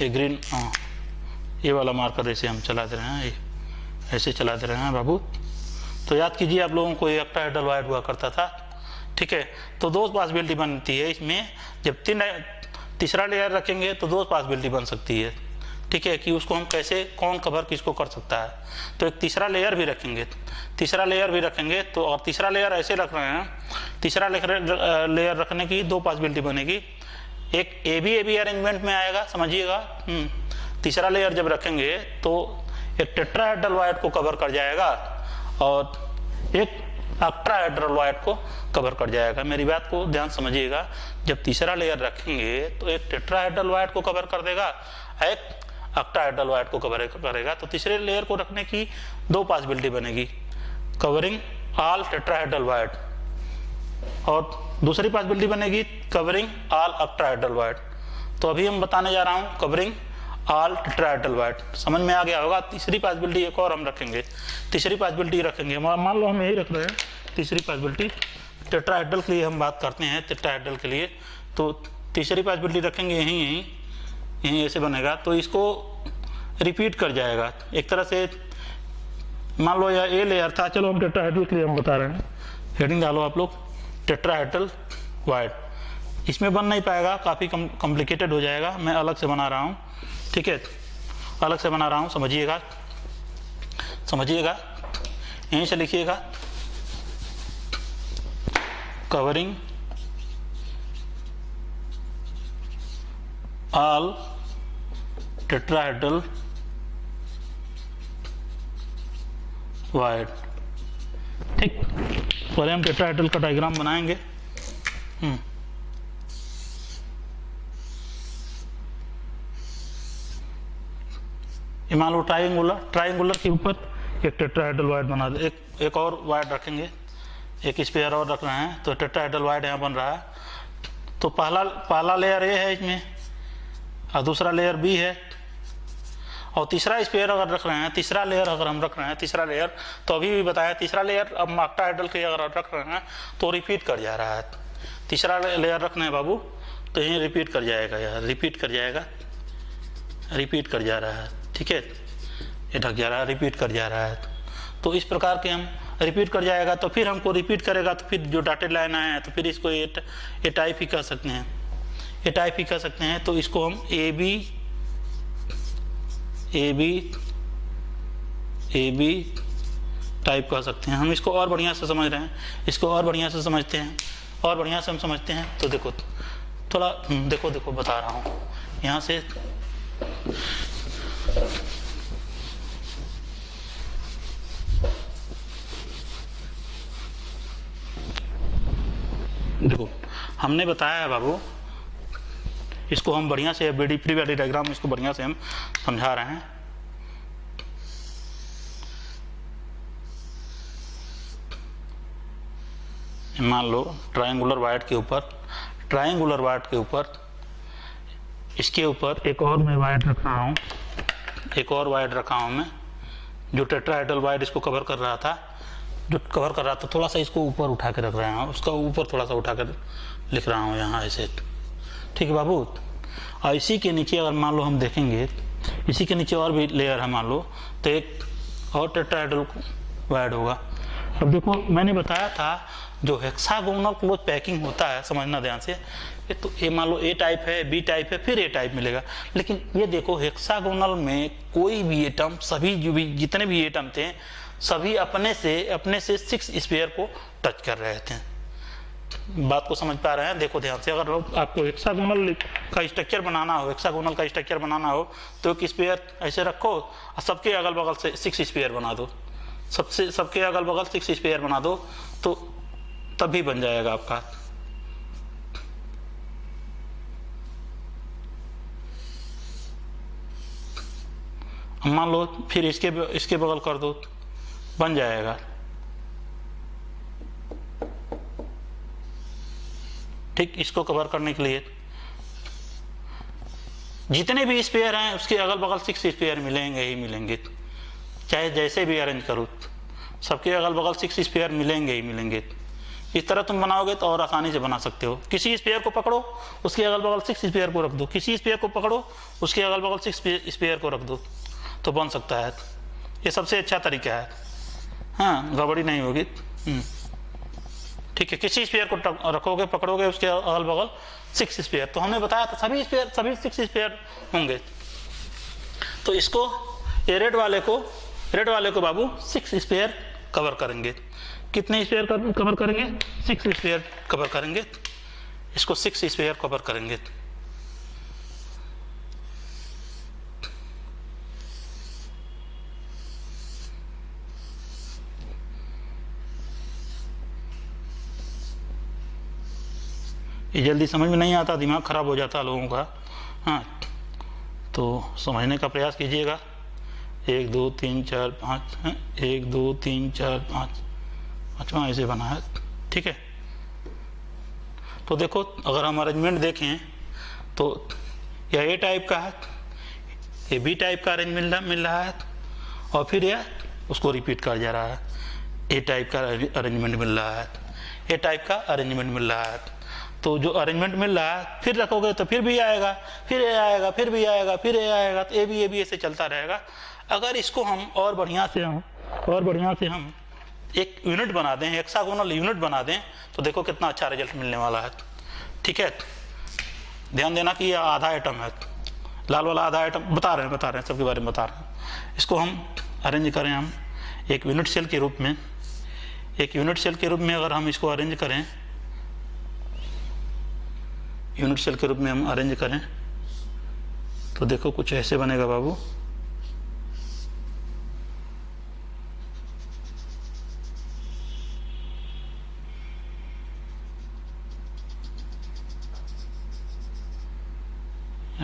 ये ग्रीन, ये वाला मार्कर ऐसे हम चला दे रहे हैं, ऐसे चला दे रहे हैं बाबू। तो याद कीजिए आप लोगों को ये ऑक्टाहेड्रल वायर हुआ करता था, ठीक है। तो 2 पॉसिबिलिटी बनती है इसमें, जब तीसरा लेयर रखेंगे तो 2 पॉसिबिलिटी बन सकती है, ठीक है, कि उसको हम कैसे, कौन कवर किसको कर सकता है। तो एक तीसरा लेयर भी रखेंगे, तीसरा लेयर भी रखेंगे तो, और तीसरा लेयर ऐसे रख रहे हैं, तीसरा लेयर रखने की 2 पॉसिबिलिटी बनेगी। एक ए बी अरेंजमेंट में आएगा, समझिएगा। तीसरा लेयर जब रखेंगे तो एक टेट्राहेड्रल वायर को कवर कर जाएगा और एक ऑक्टाहेड्रल वायर को कवर कर जाएगा। मेरी बात को ध्यान समझिएगा, जब तीसरा लेयर रखेंगे तो एक टेट्राहेड्रल वायर को कवर कर देगा, एक ऑक्टाहेड्रल वायर को कवर करेगा। तो तीसरे लेयर को रखने की 2 पॉसिबिलिटी बनेगी, कवरिंग ऑल टेट्राहेड्रल वायर, और दूसरी पॉसिबिलिटी बनेगी कवरिंग ऑल ऑक्टाहेड्रल वायर। तो अभी हम बताने जा रहा हूँ कवरिंग ऑल टेट्राहेड्रल वायर, समझ में आ गया होगा। तीसरी पॉसिबिलिटी एक और हम रखेंगे, तीसरी पॉसिबिलिटी रखेंगे, मान लो हम यही रख रहे हैं तीसरी पॉसिबिलिटी, टेट्राहेड्रल के लिए हम बात करते हैं, टेट्राहेड्रल के लिए। तो तीसरी पॉसिबिलिटी रखेंगे यहीं ऐसे बनेगा, तो इसको रिपीट कर जाएगा एक तरह से। मान लो यह ए लेयर था, चलो हम टेट्राहेड्रल के लिए हम बता रहे हैं, हेडिंग डालो आप लोग, टेट्राहेड्रल वायर। इसमें बन नहीं पाएगा, काफ़ी कॉम्प्लिकेटेड हो जाएगा, मैं अलग से बना रहा हूँ, ठीक है, अलग से बना रहा हूँ, समझिएगा, समझिएगा, यहीं से लिखिएगा, कवरिंग ऑल टेट्राहेड्रल वायर, ठीक। पहले हम टेट्राहेड्रल का डायग्राम बनाएंगे। ये मान लो ट्राइंगुलर के ऊपर एक टेट्राहेड्रल वायर बना दे, एक और वायर रखेंगे, एक स्पेयर और रख रहे हैं, तो टेट्राहेड्रल वायर यहाँ बन रहा है। तो पहला लेयर ए है इसमें, और दूसरा लेयर बी है, और तीसरा स्पेयर अगर रख रहे हैं, तीसरा लेयर अगर हम रख रहे हैं, तीसरा लेयर, तो अभी भी बताया तीसरा लेयर अब ऑक्टाहेड्रल के अगर रख रहे हैं तो रिपीट कर जा रहा है। तीसरा लेयर रखना है बाबू, तो यही रिपीट कर जाएगा, यार रिपीट कर जाएगा, रिपीट कर जा रहा है, ठीक है, ये ढक जा रहा है, रिपीट कर जा रहा है। तो इस प्रकार के हम रिपीट कर जाएगा, तो फिर हमको रिपीट करेगा, तो फिर जो डॉटेड लाइन आए हैं तो फिर इसको ए टाइप ही कह सकते हैं, ए टाइप ही कह सकते हैं। तो इसको हम ए बी टाइप कह सकते हैं। हम इसको और बढ़िया से समझ रहे हैं, इसको और बढ़िया से समझते हैं, और बढ़िया से हम समझते हैं। तो देखो थोड़ा देखो बता रहा हूँ यहाँ से, देखो हमने बताया है बाबू, इसको हम बढ़िया से प्री बॉडी डायग्राम, इसको बढ़िया से हम समझा रहे हैं। मान लो ट्रायंगुलर वायड के ऊपर इसके ऊपर एक और मैं वायड रख रहा हूँ, मैं जो टेट्राहेड्रल वायड इसको कवर कर रहा था, थोड़ा सा इसको ऊपर उठा के रख रहा हूँ, उसका ऊपर थोड़ा सा उठा कर लिख रहा हूँ यहाँ ऐसे। ठीक है बाबू। और इसी के नीचे अगर मान लो हम देखेंगे, इसी के नीचे और भी लेयर है मान लो, तो एक और टेट्राहेड्रल वायड होगा। अब देखो मैंने बताया था जो हेक्सागोनल क्लोज पैकिंग होता है, समझना ध्यान से, तो ये मान लो ए टाइप है, बी टाइप है, फिर ए टाइप मिलेगा। लेकिन ये देखो हेक्सागोनल में कोई भी एटम, सभी जो भी जितने भी एटम थे सभी अपने से 6 स्फीयर को टच कर रहे थे। बात को समझ पा रहे हैं? देखो ध्यान से, अगर आपको हेक्सागोनल का स्ट्रक्चर बनाना हो, तो एक स्फीयर ऐसे रखो और सबके अगल बगल से 6 स्फीयर बना दो, सबके अगल बगल 6 स्फीयर बना दो, तो तभी बन जाएगा आपका। मान लो फिर इसके बगल कर दो, बन जाएगा। ठीक, इसको कवर करने के लिए जितने भी स्पेयर हैं उसके अगल बगल 6 स्पेयर मिलेंगे ही मिलेंगे, चाहे जैसे भी अरेंज करो, सबके अगल बगल 6 स्पेयर मिलेंगे ही मिलेंगे। इस तरह तुम बनाओगे तो और आसानी से बना सकते हो। किसी स्पेयर को पकड़ो, उसके अगल बगल 6 स्पेयर को रख दो, किसी स्पेयर को पकड़ो, उसके अगल बगल 6 स्पेयर को रख दो, तो बन सकता है। ये सबसे अच्छा तरीका है। हाँ, गड़बड़ी नहीं होगी। ठीक है, किसी स्पेयर को रखोगे, पकड़ोगे, उसके अगल बगल 6 स्पेयर, तो हमने बताया था सभी 6 स्पेयर होंगे। तो इसको ये रेड वाले को बाबू 6 स्पेयर कवर करेंगे। कितने स्पेयर कवर करेंगे? 6 स्पेयर कवर करेंगे। इसको 6 स्पेयर कवर करेंगे। ये जल्दी समझ में नहीं आता, दिमाग खराब हो जाता लोगों का। हाँ, तो समझने का प्रयास कीजिएगा। 1 2 3 4 5, 1 2 3 4 5, पाँचवा ऐसे बना है। ठीक है, तो देखो अगर हम अरेंजमेंट देखें तो यह ए टाइप का है, ये बी टाइप का अरेंजमेंट मिल रहा है, और फिर यह उसको रिपीट कर जा रहा है। ए टाइप का अरेंजमेंट मिल रहा है, ए टाइप का अरेंजमेंट मिल रहा है। तो जो अरेंजमेंट मिल रहा है फिर रखोगे तो फिर भी आएगा, फिर ए आएगा, फिर भी आएगा, फिर ए आएगा, तो ए भी ऐसे चलता रहेगा। अगर इसको हम और बढ़िया से हम एक यूनिट बना दें, हेक्सागोनल यूनिट बना दें, तो देखो कितना अच्छा रिजल्ट मिलने वाला है। ठीक है, ध्यान देना कि यह आधा आइटम है, लाल वाला आधा आइटम बता रहे हैं, सबके बारे में बता रहे हैं। इसको हम अरेंज करें, हम एक यूनिट सेल के रूप में अगर हम इसको अरेंज करें, यूनिट सेल के रूप में हम अरेंज करें, तो देखो कुछ ऐसे बनेगा बाबू।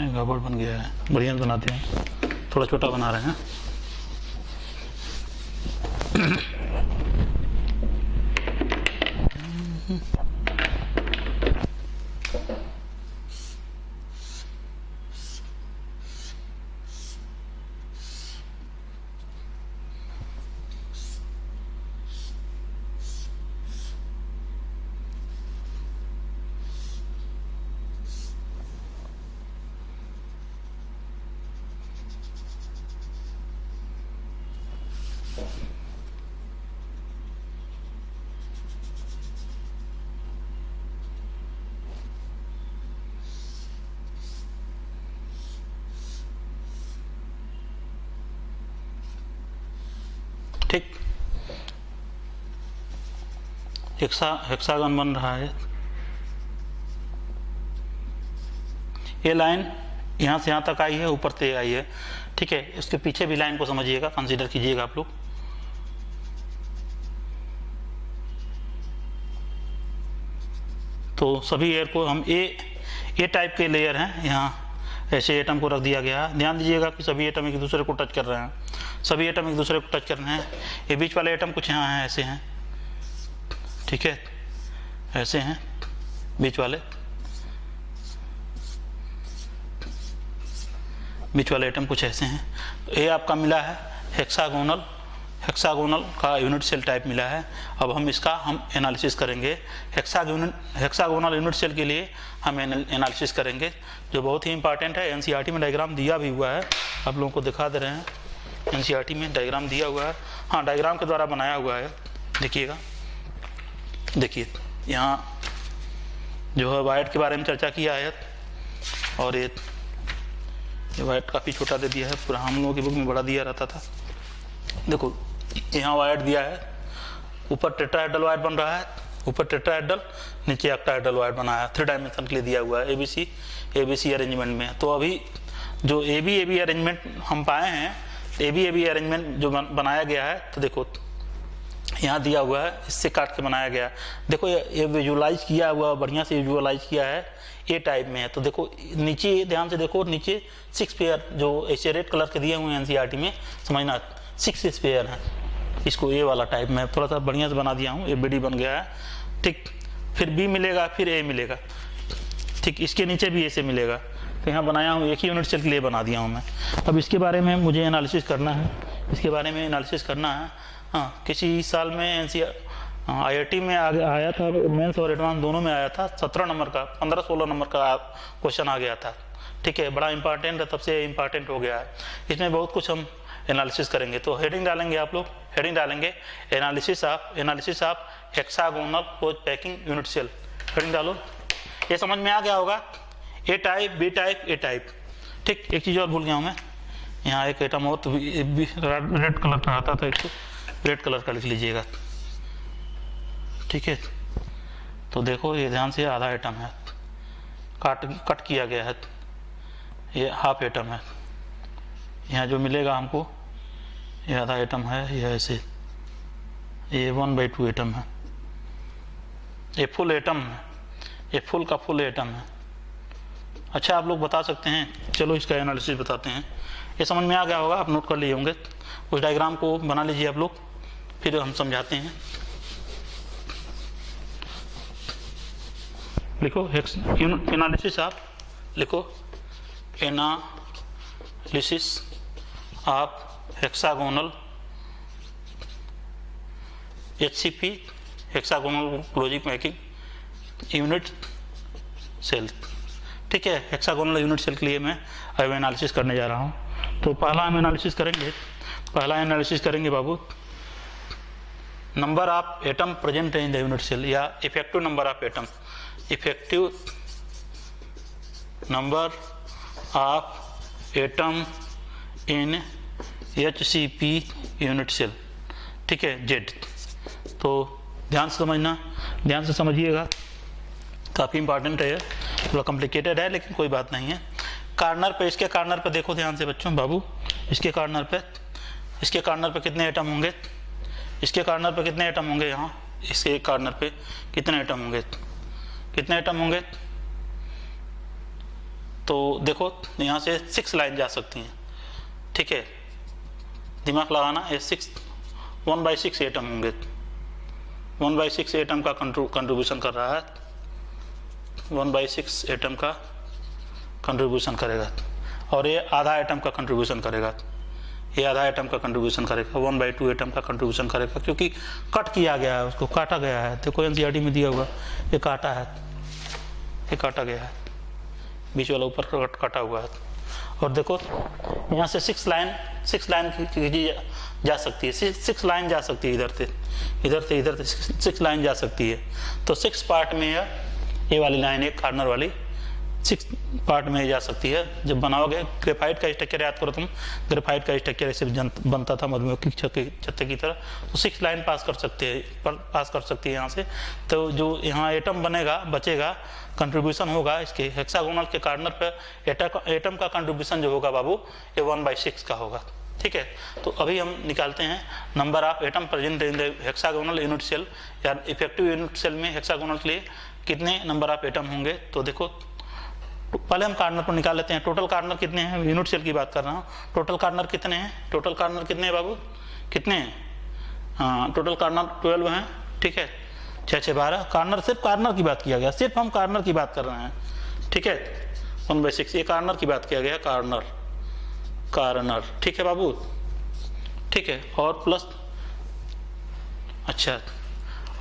गड़बड़ बन गया है, बढ़िया बनाते हैं, थोड़ा छोटा बना रहे हैं। ठीक, हेक्सागन बन रहा है। ये लाइन यहाँ से यहाँ तक आई है, ऊपर से आई है। ठीक है, इसके पीछे भी लाइन को समझिएगा, कंसीडर कीजिएगा आप लोग। तो सभी एयर को हम ए टाइप के लेयर हैं, यहाँ ऐसे एटम को रख दिया गया। ध्यान दीजिएगा कि सभी एटम एक दूसरे को टच कर रहे हैं, ये बीच वाले एटम कुछ यहाँ हैं, ऐसे हैं। ठीक है, ऐसे हैं बीच वाले एटम कुछ ऐसे हैं। तो ये आपका मिला है हेक्सागोनल का यूनिट सेल टाइप मिला है। अब हम इसका एनालिसिस करेंगे। हेक्सागोनल यूनिट सेल के लिए हम एनालिसिस करेंगे, जो बहुत ही इंपॉर्टेंट है। एनसीईआरटी में डायग्राम दिया भी हुआ है, आप लोगों को दिखा दे रहे हैं। एनसीईआरटी में डायग्राम दिया हुआ है, हाँ डायग्राम के द्वारा बनाया हुआ है। देखिएगा, देखिए यहाँ जो है वाइट के बारे में चर्चा किया है, और ये वाइट काफ़ी छोटा दे दिया है, पूरा हम लोगों की बुक में बड़ा दिया रहता था। देखो यहाँ वाइट दिया है, ऊपर टेट्राहेड्रल वाइट बन रहा है, ऊपर टेट्राहेड्रल, नीचे ऑक्टाहेड्रल वाइट बना है। 3 डायमेंशन के लिए दिया हुआ है एबीसी अरेंजमेंट में। तो अभी जो एबी अरेंजमेंट हम पाए हैं, एबी अरेंजमेंट जो बनाया गया है, तो देखो यहाँ दिया हुआ है, इससे काट के बनाया गया। देखो ये विजुअलाइज किया हुआ, बढ़िया से विजुअलाइज किया है, ए टाइप में है। तो देखो नीचे ध्यान से देखो, नीचे 6 पेयर जो ऐसे रेड कलर के दिए हुए हैं एनसीईआरटी में, समझना 6 पेयर है। इसको ए वाला टाइप में थोड़ा सा बढ़िया से बना दिया हूँ, ए बी बन गया है, ठीक। फिर बी मिलेगा, फिर ए मिलेगा, ठीक। इसके नीचे भी ए से मिलेगा। तो यहाँ बनाया हूँ, एक ही यूनिट सेल के लिए बना दिया हूँ मैं। अब इसके बारे में मुझे एनालिसिस करना है, इसके बारे में एनालिसिस करना है। हाँ, किसी साल में IIT में आया था, मेंस और एडवांस दोनों में आया था। 17 नंबर का, 15-16 नंबर का क्वेश्चन आ गया था, ठीक है। बड़ा इंपॉर्टेंट है, तब से इम्पॉर्टेंट हो गया है। इसमें बहुत कुछ हम एनालिसिस करेंगे। तो हेडिंग डालेंगे, आप लोग हेडिंग डालेंगे, analysis of hexagonal close packing unit cell. Heading डालो। ये समझ में आ गया होगा, A type, B type, A type, ठीक। एक चीज़ और भूल गया हूँ मैं, यहाँ एक एटम और तो रेड कलर का आता था, इसको रेड कलर का लिख लीजिएगा, ठीक है। तो देखो ये ध्यान से, आधा एटम है, कट किया गया है, ये हाफ एटम है। यहाँ जो मिलेगा हमको, ये आधा एटम है, ये ऐसे, ये 1/2 एटम है, ये फुल एटम है, ये फुल का फुल एटम है। अच्छा, आप लोग बता सकते हैं, चलो इसका एनालिसिस बताते हैं। ये समझ में आ गया होगा, आप नोट कर लिए होंगे। उस डायग्राम को बना लीजिए आप लोग, फिर हम समझाते हैं। लिखो एनालिसिस ऑफ, लिखो analysis of hexagonal HCP, hexagonal closing packing unit cell, ठीक है। हेक्सागोनल यूनिट सेल के लिए मैं अब एनालिसिस करने जा रहा हूँ। तो पहला हम एनालिसिस करेंगे, बाबू, number of atom present in the unit cell, या effective number of atom, effective number of atom in HCP unit cell, ठीक है, Z। तो ध्यान से समझना, ध्यान से समझिएगा, काफ़ी इंपॉर्टेंट है, थोड़ा कॉम्प्लिकेटेड है, लेकिन कोई बात नहीं है। कार्नर पे, इसके कार्नर पे देखो ध्यान से बच्चों, बाबू, इसके कार्नर पे कितने एटम होंगे? इसके कार्नर पे कितने एटम होंगे? यहाँ इसके कार्नर पे कितने एटम होंगे? तो देखो यहाँ से 6 लाइन जा सकती हैं, ठीक है, दिमाग लगाना। ये 1/6 एटम होंगे, 1/6 एटम का कंट्रीब्यूशन कर रहा है, 1/6 एटम का कंट्रीब्यूशन करेगा, और ये आधा एटम का कंट्रीब्यूशन करेगा, ये आधा एटम का कंट्रीब्यूशन करेगा, 1/2 एटम का कंट्रीब्यूशन करेगा, क्योंकि कट किया गया है, उसको काटा गया है। देखो एनसीईआरटी में दिया हुआ, ये काटा है, ये काटा गया है, बीच वाला ऊपर काटा हुआ है। और देखो यहाँ से 6 लाइन जा सकती है, 6 लाइन जा सकती है, इधर से 6 लाइन जा सकती है। तो 6 पार्ट में ये वाली लाइन, एक कार्नर वाली 6 पार्ट में जा सकती है। जब बनाओगे, ग्रेफाइट का स्ट्रक्चर याद करो तुम, ग्रेफाइट का स्ट्रक्चर ऐसे बनता था मधुमक्खी के छत्ते की तरह। तो 6 लाइन पास कर सकती है यहाँ से। तो जो यहाँ एटम बचेगा, कंट्रीब्यूशन होगा इसके हेक्सागोनल के कार्नर पर एटम का कंट्रीब्यूशन जो होगा बाबू, ये 1/6 का होगा, ठीक है। तो अभी हम निकालते हैं number of atom present in the hexagonal unit cell, या इफेक्टिव यूनिट सेल में हेक्सागोनल के लिए कितने नंबर ऑफ एटम होंगे। तो देखो पहले हम कार्नर पर निकाल लेते हैं। टोटल कार्नर कितने हैं, यूनिट सेल की बात कर रहा हूँ। टोटल कार्नर कितने हैं, टोटल कार्नर कितने हैं बाबू, कितने हैं? हाँ, टोटल कार्नर 12 हैं, ठीक है। 6 6 12 कार्नर, सिर्फ कार्नर की बात किया गया, सिर्फ हम कार्नर की बात कर रहे हैं, ठीक है। 1/6 ये कार्नर की बात किया गया, कार्नर कार्नर, ठीक है बाबू, ठीक है। और प्लस, अच्छा,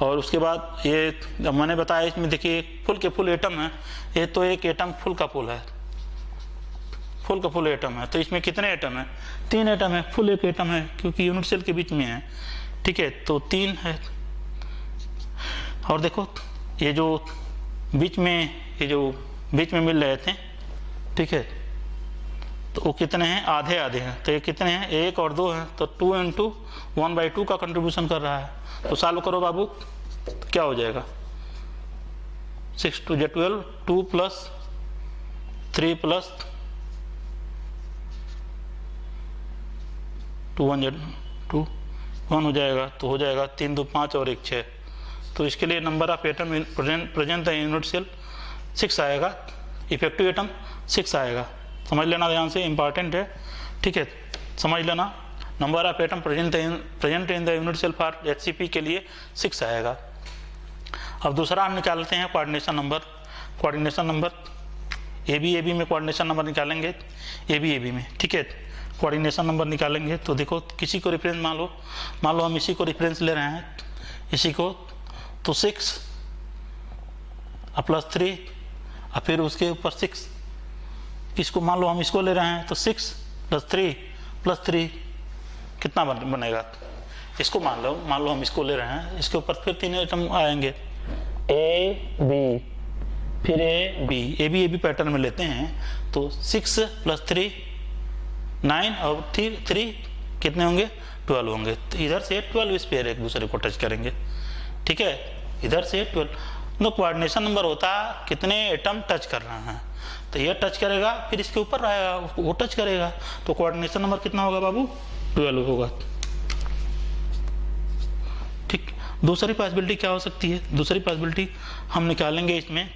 और उसके बाद ये मैंने बताया इसमें देखिए फुल के फुल एटम है, ये तो एक एटम फुल का फुल है, फुल का फुल एटम है, तो इसमें कितने एटम है? 3 एटम है, फुल एक एटम है क्योंकि यूनिट सेल के बीच में है, ठीक है, तो 3 है। और देखो ये जो बीच में, ये जो बीच में मिल रहे थे, ठीक है, तो वो कितने हैं? आधे आधे हैं, तो ये कितने हैं? 1 और 2 हैं, तो 2 × 1/2 का कंट्रीब्यूशन कर रहा है। तो सॉल्व करो बाबू, तो क्या हो जाएगा? 6 × 2 = 12, 2 + 3 + 2 1 हो जाएगा, तो हो जाएगा 3 2 5 और 1 6। तो इसके लिए नंबर ऑफ एटम प्रेजेंट है यूनिट सेल 6 आएगा, इफेक्टिव एटम 6 आएगा। समझ लेना ध्यान से, इंपॉर्टेंट है, ठीक है, समझ लेना। Number of atom present in the unit cell for HCP के लिए 6 आएगा। अब दूसरा हम निकालते हैं coordination number. Coordination number AB में कोऑर्डिनेशन नंबर निकालेंगे, AB में, ठीक है, कोऑर्डिनेशन नंबर निकालेंगे। तो देखो किसी को रेफरेंस मान लो हम इसी को रेफरेंस ले रहे हैं, इसी को, तो 6 + 3 और फिर उसके ऊपर 6, इसको मान लो हम इसको ले रहे हैं, तो 6 + 3 + 3 कितना बनेगा? इसको मान लो हम इसको ले रहे हैं, इसके ऊपर फिर 3 आइटम आएंगे, A B, फिर AB पैटर्न में लेते हैं, तो 6 + 3 9 और 3 कितने होंगे? 12 होंगे। तो इधर से 12 स्पेयर एक दूसरे को टच करेंगे, ठीक है, इधर से 12। तो कोऑर्डिनेशन नंबर होता है कितने एटम टच कर रहे हैं, तो ये टच करेगा, फिर इसके ऊपर रहेगा, वो टच करेगा, तो कोऑर्डिनेशन नंबर कितना होगा बाबू? 12 होगा, ठीक। दूसरी पॉसिबिलिटी क्या हो सकती है? दूसरी पॉसिबिलिटी हम निकालेंगे इसमें,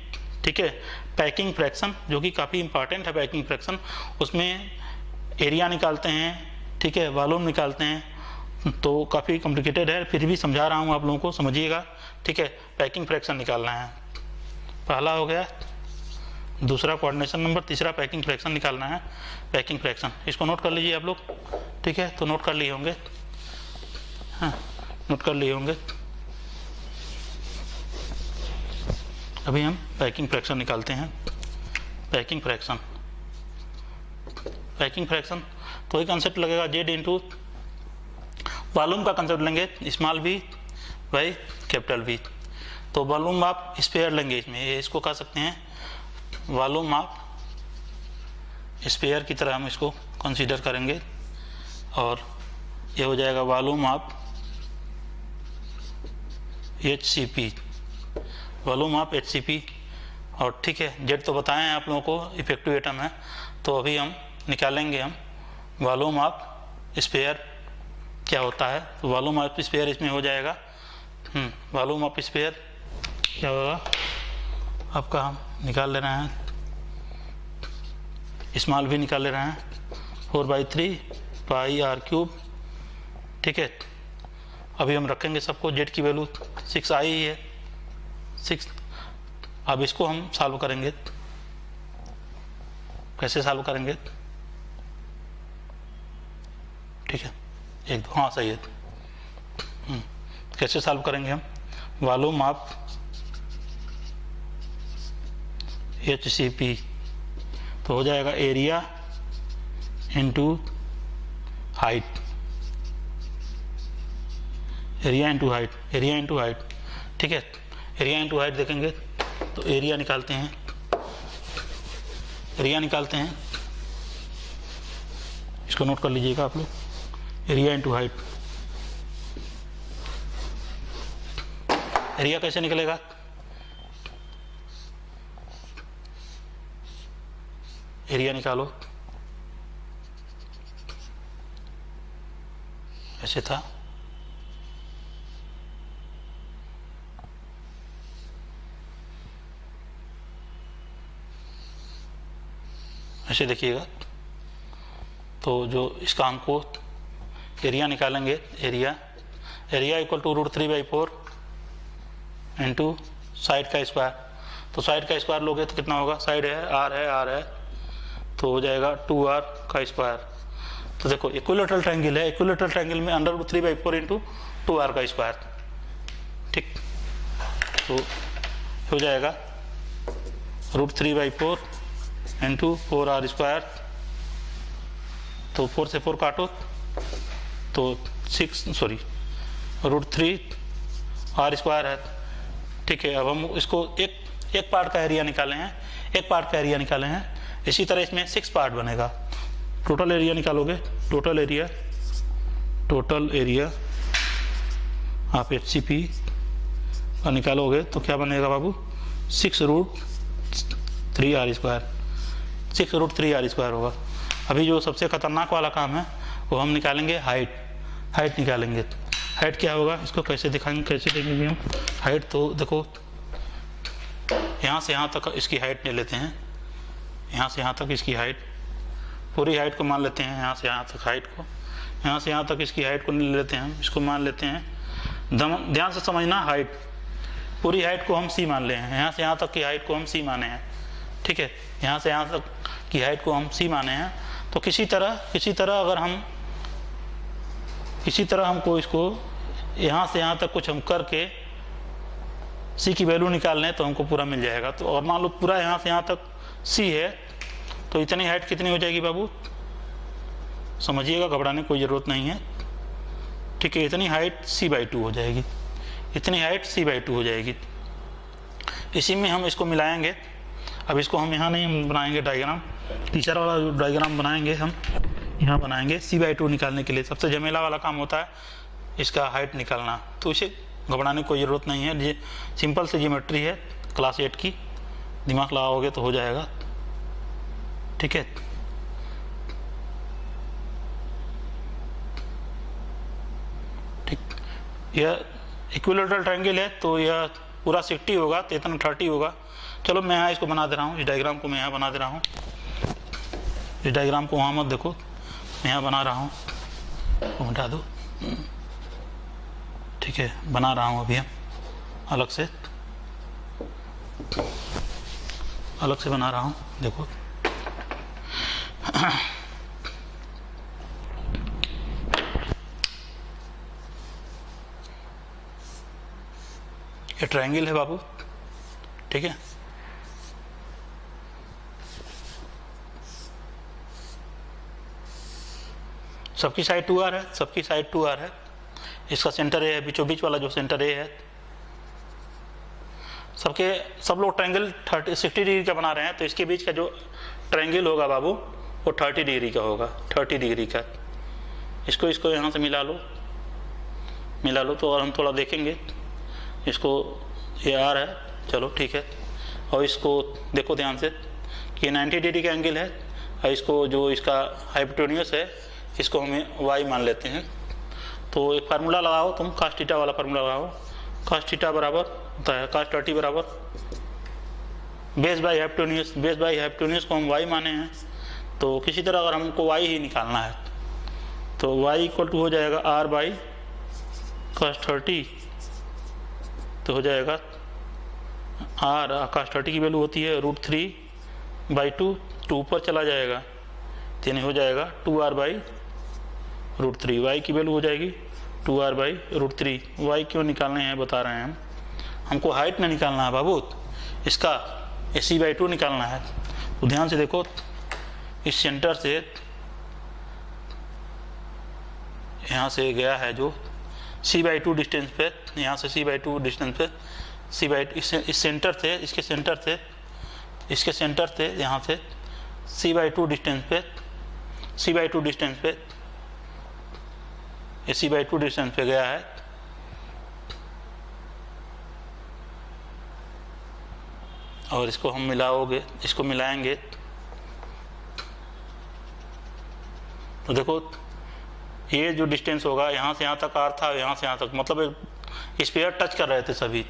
ठीक है, पैकिंग फ्रैक्शन, जो कि काफ़ी इंपॉर्टेंट है पैकिंग फ्रैक्शन। उसमें एरिया निकालते हैं, ठीक है, वॉल्यूम निकालते हैं, तो काफ़ी कॉम्प्लिकेटेड है, फिर भी समझा रहा हूँ आप लोगों को, समझिएगा, ठीक है। पैकिंग फ्रैक्शन निकालना है, पहला हो गया, दूसरा कोऑर्डिनेशन नंबर, तीसरा पैकिंग फ्रैक्शन निकालना है। पैकिंग फ्रैक्शन इसको नोट कर लीजिए आप लोग, ठीक है, तो नोट कर लिए होंगे, हाँ, नोट कर लिए होंगे। अभी हम पैकिंग फ्रैक्शन निकालते हैं। पैकिंग फ्रैक्शन तो ही कंसेप्ट लगेगा, Z × वॉल्यूम का कंसेप्ट लेंगे, small v by capital V। तो वॉल्यूम आप स्पेयर लेंगे इसमें, ये इसको कह सकते हैं वॉल्यूम ऑफ स्पेयर की तरह हम इसको कंसीडर करेंगे, और ये हो जाएगा volume of HCP, volume of HCP। और ठीक है, जेड तो बताएं हैं आप लोगों को, इफेक्टिव एटम है, तो अभी हम निकालेंगे हम वॉल्यूम ऑफ स्पेयर क्या होता है। तो वॉल्यूम ऑफ स्पेयर इसमें हो जाएगा, वॉल्यूम ऑफ स्पेयर क्या होगा आपका, हम निकाल ले रहे हैं, स्मॉल भी निकाल ले रहे हैं, 4/3 πr³, ठीक है। अभी हम रखेंगे सबको, जेड की वैल्यू 6 आई ही है, 6। अब इसको हम सॉल्व करेंगे, कैसे सॉल्व करेंगे, ठीक है, 1 2, हाँ सही है। कैसे सॉल्व करेंगे हम, वॉल्यूम ऑफ HCP, तो हो जाएगा area into height, area into height, ठीक है। एरिया इंटू हाइट देखेंगे तो एरिया निकालते हैं, इसको नोट कर लीजिएगा आप लोग, एरिया इंटू हाइट। एरिया कैसे निकलेगा, एरिया निकालो, ऐसे था, ऐसे देखिएगा। तो जो इसका हमको एरिया निकालेंगे, area equal to √3/4 into side का स्क्वायर। तो साइड का स्क्वायर लोगे तो कितना होगा, साइड है आर है तो हो जाएगा 2r का स्क्वायर। तो देखो इक्विलेटरल ट्रायंगल है, इक्विलेटरल ट्रायंगल में √3/4 इंटू 2r का स्क्वायर, ठीक। तो हो जाएगा √3/4 इंटू 4r स्क्वायर। तो 4 से 4 काटो तो 6√3r स्क्वायर है, ठीक है। अब हम इसको एक पार्ट का एरिया निकाले हैं, इसी तरह इसमें 6 पार्ट बनेगा। टोटल एरिया निकालोगे, टोटल एरिया आप HCP का निकालोगे तो क्या बनेगा बाबू, 6√3r स्क्वायर होगा। अभी जो सबसे खतरनाक वाला काम है वो हम निकालेंगे हाइट निकालेंगे। हाइट क्या होगा, इसको कैसे दिखाएंगे, कैसे देखेंगे हम हाइट। तो देखो यहाँ से यहाँ तक इसकी हाइट ले लेते हैं, यहाँ से यहाँ तक इसकी हाइट, पूरी हाइट को मान लेते हैं, यहाँ से यहाँ तक हाइट को, यहाँ से यहाँ तक इसकी हाइट को ले लेते हैं हम, इसको मान लेते हैं। ध्यान से समझना, हाइट पूरी हाइट को हम C मान ले हैं, यहाँ से यहाँ तक की हाइट को हम C माने हैं, ठीक है। यहाँ से यहाँ तक की हाइट को हम C माने हैं। तो किसी तरह हमको इसको यहाँ से यहाँ तक कुछ हम करके C की वैल्यू निकाल लें तो हमको पूरा मिल जाएगा। तो और मान लो पूरा यहाँ से यहाँ तक C है तो इतनी हाइट कितनी हो जाएगी बाबू, समझिएगा, घबराने की कोई ज़रूरत नहीं है, ठीक है। इतनी हाइट C/2 हो जाएगी, इतनी हाइट C/2 हो जाएगी। इसी में हम इसको मिलाएंगे। अब इसको हम यहाँ नहीं बनाएंगे डायग्राम, टीचर वाला जो डायग्राम बनाएंगे हम यहाँ बनाएंगे C/2 निकालने के लिए। सबसे झमेला वाला काम होता है इसका हाइट निकालना, तो इसे घबराने की कोई ज़रूरत नहीं है। ये सिंपल सी ज्योमेट्री है क्लास 8 की, दिमाग लगाओगे तो हो जाएगा, ठीक है। ठीक, यह इक्विलेटरल ट्रायंगल है तो यह पूरा 60 होगा तो इतना 30 होगा। चलो मैं यहाँ इसको बना दे रहा हूँ, इस डायग्राम को मैं यहाँ बना दे रहा हूँ, इस डायग्राम को वहाँ मत देखो, मैं यहाँ बना रहा हूँ, हटा दो, ठीक है। बना रहा हूँ अभी हम अलग से बना रहा हूँ, देखो ये ट्रायंगल है बाबू, ठीक है। सबकी साइड 2r है, सबकी साइड 2r है। इसका सेंटर ए है, बीचों बीच वाला जो सेंटर ए है। सब लोग ट्रायंगल 60 डिग्री का बना रहे हैं, तो इसके बीच का जो ट्रायंगल होगा बाबू वो 30 डिग्री का होगा, 30 डिग्री का। इसको यहाँ से मिला लो तो और हम थोड़ा देखेंगे इसको, ये आर है, चलो ठीक है। और इसको देखो ध्यान से कि 90 डिग्री का एंगल है, और इसको जो इसका हाइपोटेन्यूस है इसको हमें वाई मान लेते हैं। तो एक फार्मूला लगाओ तुम, cos थीटा वाला फार्मूला लगाओ। cos थीटा बराबर होता है cos 30 बराबर बेस बाई हाइपोटेन्यूस को हम वाई माने हैं। तो किसी तरह अगर हमको वाई ही निकालना है तो y इक्वल टू हो जाएगा r बाई cos 30, तो हो जाएगा r cos 30 की वैल्यू होती है √3/2, तो ऊपर चला जाएगा तो यानी हो जाएगा 2r बाई √3। y की वैल्यू हो जाएगी 2r बाई √3। y क्यों निकालने हैं बता रहे हैं हमको हाइट में निकालना है बाबू, इसका C/2 निकालना है। तो ध्यान से देखो, इस सेंटर से यहाँ से गया है जो C/2 डिस्टेंस पे, यहाँ से C/2 डिस्टेंस पे इस सेंटर से इसके सेंटर से यहाँ से C/2 डिस्टेंस पे C/2 डिस्टेंस पे गया है। और इसको हम मिलाएंगे तो देखो ये जो डिस्टेंस होगा यहाँ से यहाँ तक r था, यहाँ से यहाँ तक, मतलब स्फीयर टच कर रहे थे सभी,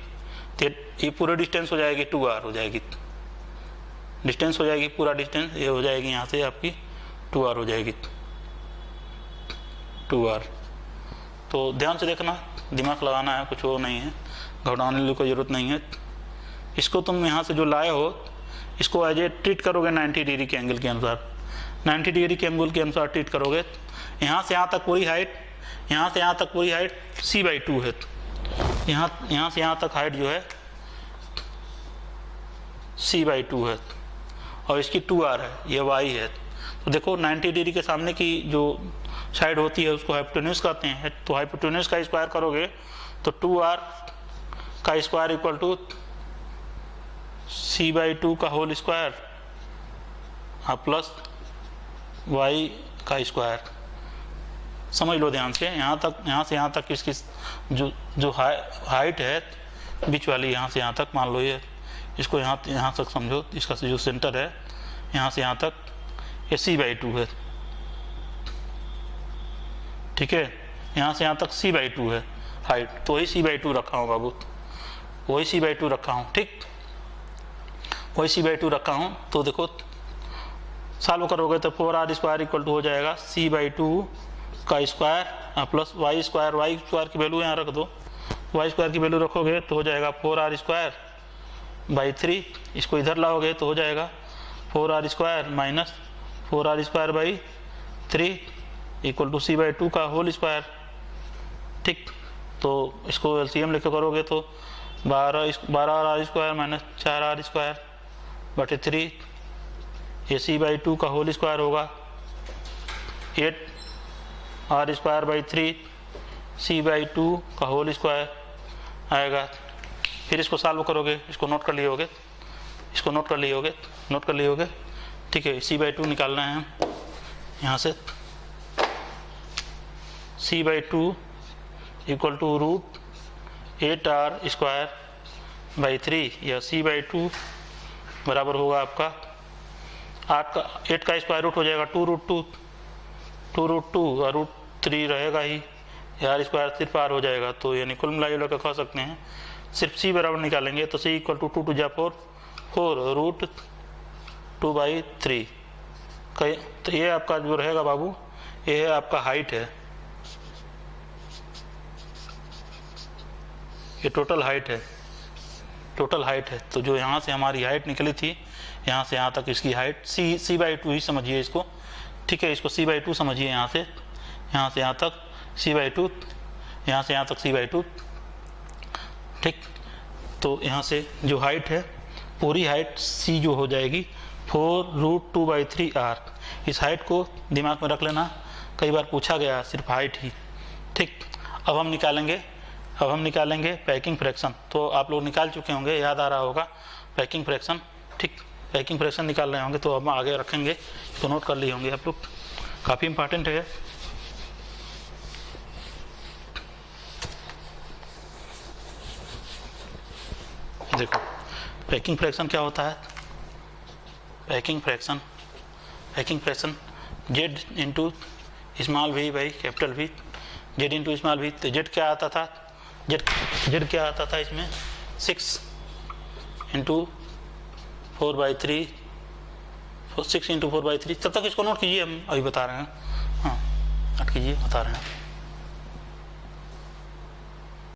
तो ये पूरी डिस्टेंस हो जाएगी 2r हो जाएगी, डिस्टेंस हो जाएगी पूरा डिस्टेंस, ये हो जाएगी यहाँ से आपकी 2r हो जाएगी 2r। तो ध्यान से देखना, दिमाग लगाना है, कुछ वो नहीं है, घबराने की कोई ज़रूरत नहीं है। इसको तुम यहाँ से जो लाए हो इसको एज ए ट्रीट करोगे 90 डिग्री के एंगल के अनुसार, 90 डिग्री के एंगल के अनुसार ट्रीट करोगे। यहाँ से यहाँ तक पूरी हाइट, यहाँ से यहाँ तक पूरी हाइट c/2 है। यहाँ से यहाँ तक हाइट जो है c/2 है और इसकी 2r है, ये y है। तो देखो 90 डिग्री के सामने की जो साइड होती है उसको हाइपोटेन्यूज कहते हैं। तो हाइपोटेन्यूज का स्क्वायर करोगे तो 2r का स्क्वायर इक्वल टू c/2 का होल स्क्वायर प्लस y का स्क्वायर। समझ लो ध्यान से, यहाँ से यहाँ तक इसकी जो हाइट है बीच वाली, यहाँ से यहाँ तक मान लो ये, इसको यहाँ तक समझो, इसका जो सेंटर है यहाँ से यहाँ तक ये c/2 है, ठीक है। यहाँ से यहाँ तक c/2 है हाइट, तो वही c/2 रखा हूँ बाबू, वही c/2 रखा हूँ, ठीक, वही c/2 रखा हूँ। तो देखो सॉल्व करोगे तो 4r स्क्वायर इक्वल टू हो जाएगा c/2 का स्क्वायर प्लस y स्क्वायर की वैल्यू यहाँ रख दो, y स्क्वायर की वैल्यू रखोगे तो हो जाएगा 4r स्क्वायर बाई 3, इसको इधर लाओगे तो हो जाएगा 4r square minus 4r square by 3 equal to c/2 का होल स्क्वायर, ठीक। तो इसको एलसीएम लेकर करोगे तो 12r square minus 4r square बटे 3, ये c/2 का होल स्क्वायर होगा 8r स्क्वायर बाई 3 c/2 का होल स्क्वायर आएगा। फिर इसको सॉल्व करोगे, इसको नोट कर लिए होगे, इसको नोट कर लिए होगे, ठीक है। c/2 निकालना है यहाँ से, c/2 equal to root 8r square by 3, या c/2 बराबर होगा आपका 8 का स्क्वायर रूट हो जाएगा 2√2 और √3 रहेगा ही, r स्क्वायर सिर्फ r हो जाएगा। तो यानी कुल मिला के कह सकते हैं सिर्फ c बराबर निकालेंगे तो c इक्वल टू 2 टू जा 4 √2/3। तो ये आपका जो रहेगा बाबू, ये है आपका हाइट है, ये टोटल हाइट है। तो जो यहाँ से हमारी हाइट निकली थी यहाँ से यहाँ तक इसकी हाइट c/2 ही समझिए इसको, ठीक है। इसको c/2 समझिए, यहाँ से यहाँ तक c/2, यहाँ से यहाँ तक c/2, ठीक। तो यहाँ से जो हाइट है पूरी हाइट c जो हो जाएगी 4√2/3r। इस हाइट को दिमाग में रख लेना, कई बार पूछा गया सिर्फ हाइट ही, ठीक। अब हम निकालेंगे पैकिंग फ्रैक्शन। तो आप लोग निकाल चुके होंगे, याद आ रहा होगा पैकिंग फ्रैक्शन, ठीक। पैकिंग फ्रैक्शन निकाल रहे होंगे तो हम आगे रखेंगे, तो नोट कर लिए होंगे आप लोग, काफ़ी इंपॉर्टेंट है। देखो पैकिंग फ्रैक्शन क्या होता है, packing fraction z into small v by capital V, z into small v। तो z क्या आता था, z क्या आता था इसमें 6 इंटू 4/3, 6 इंटू 4/3। तब तक इसको नोट कीजिए, हम अभी बता रहे हैं, हाँ नोट कीजिए, बता रहे हैं।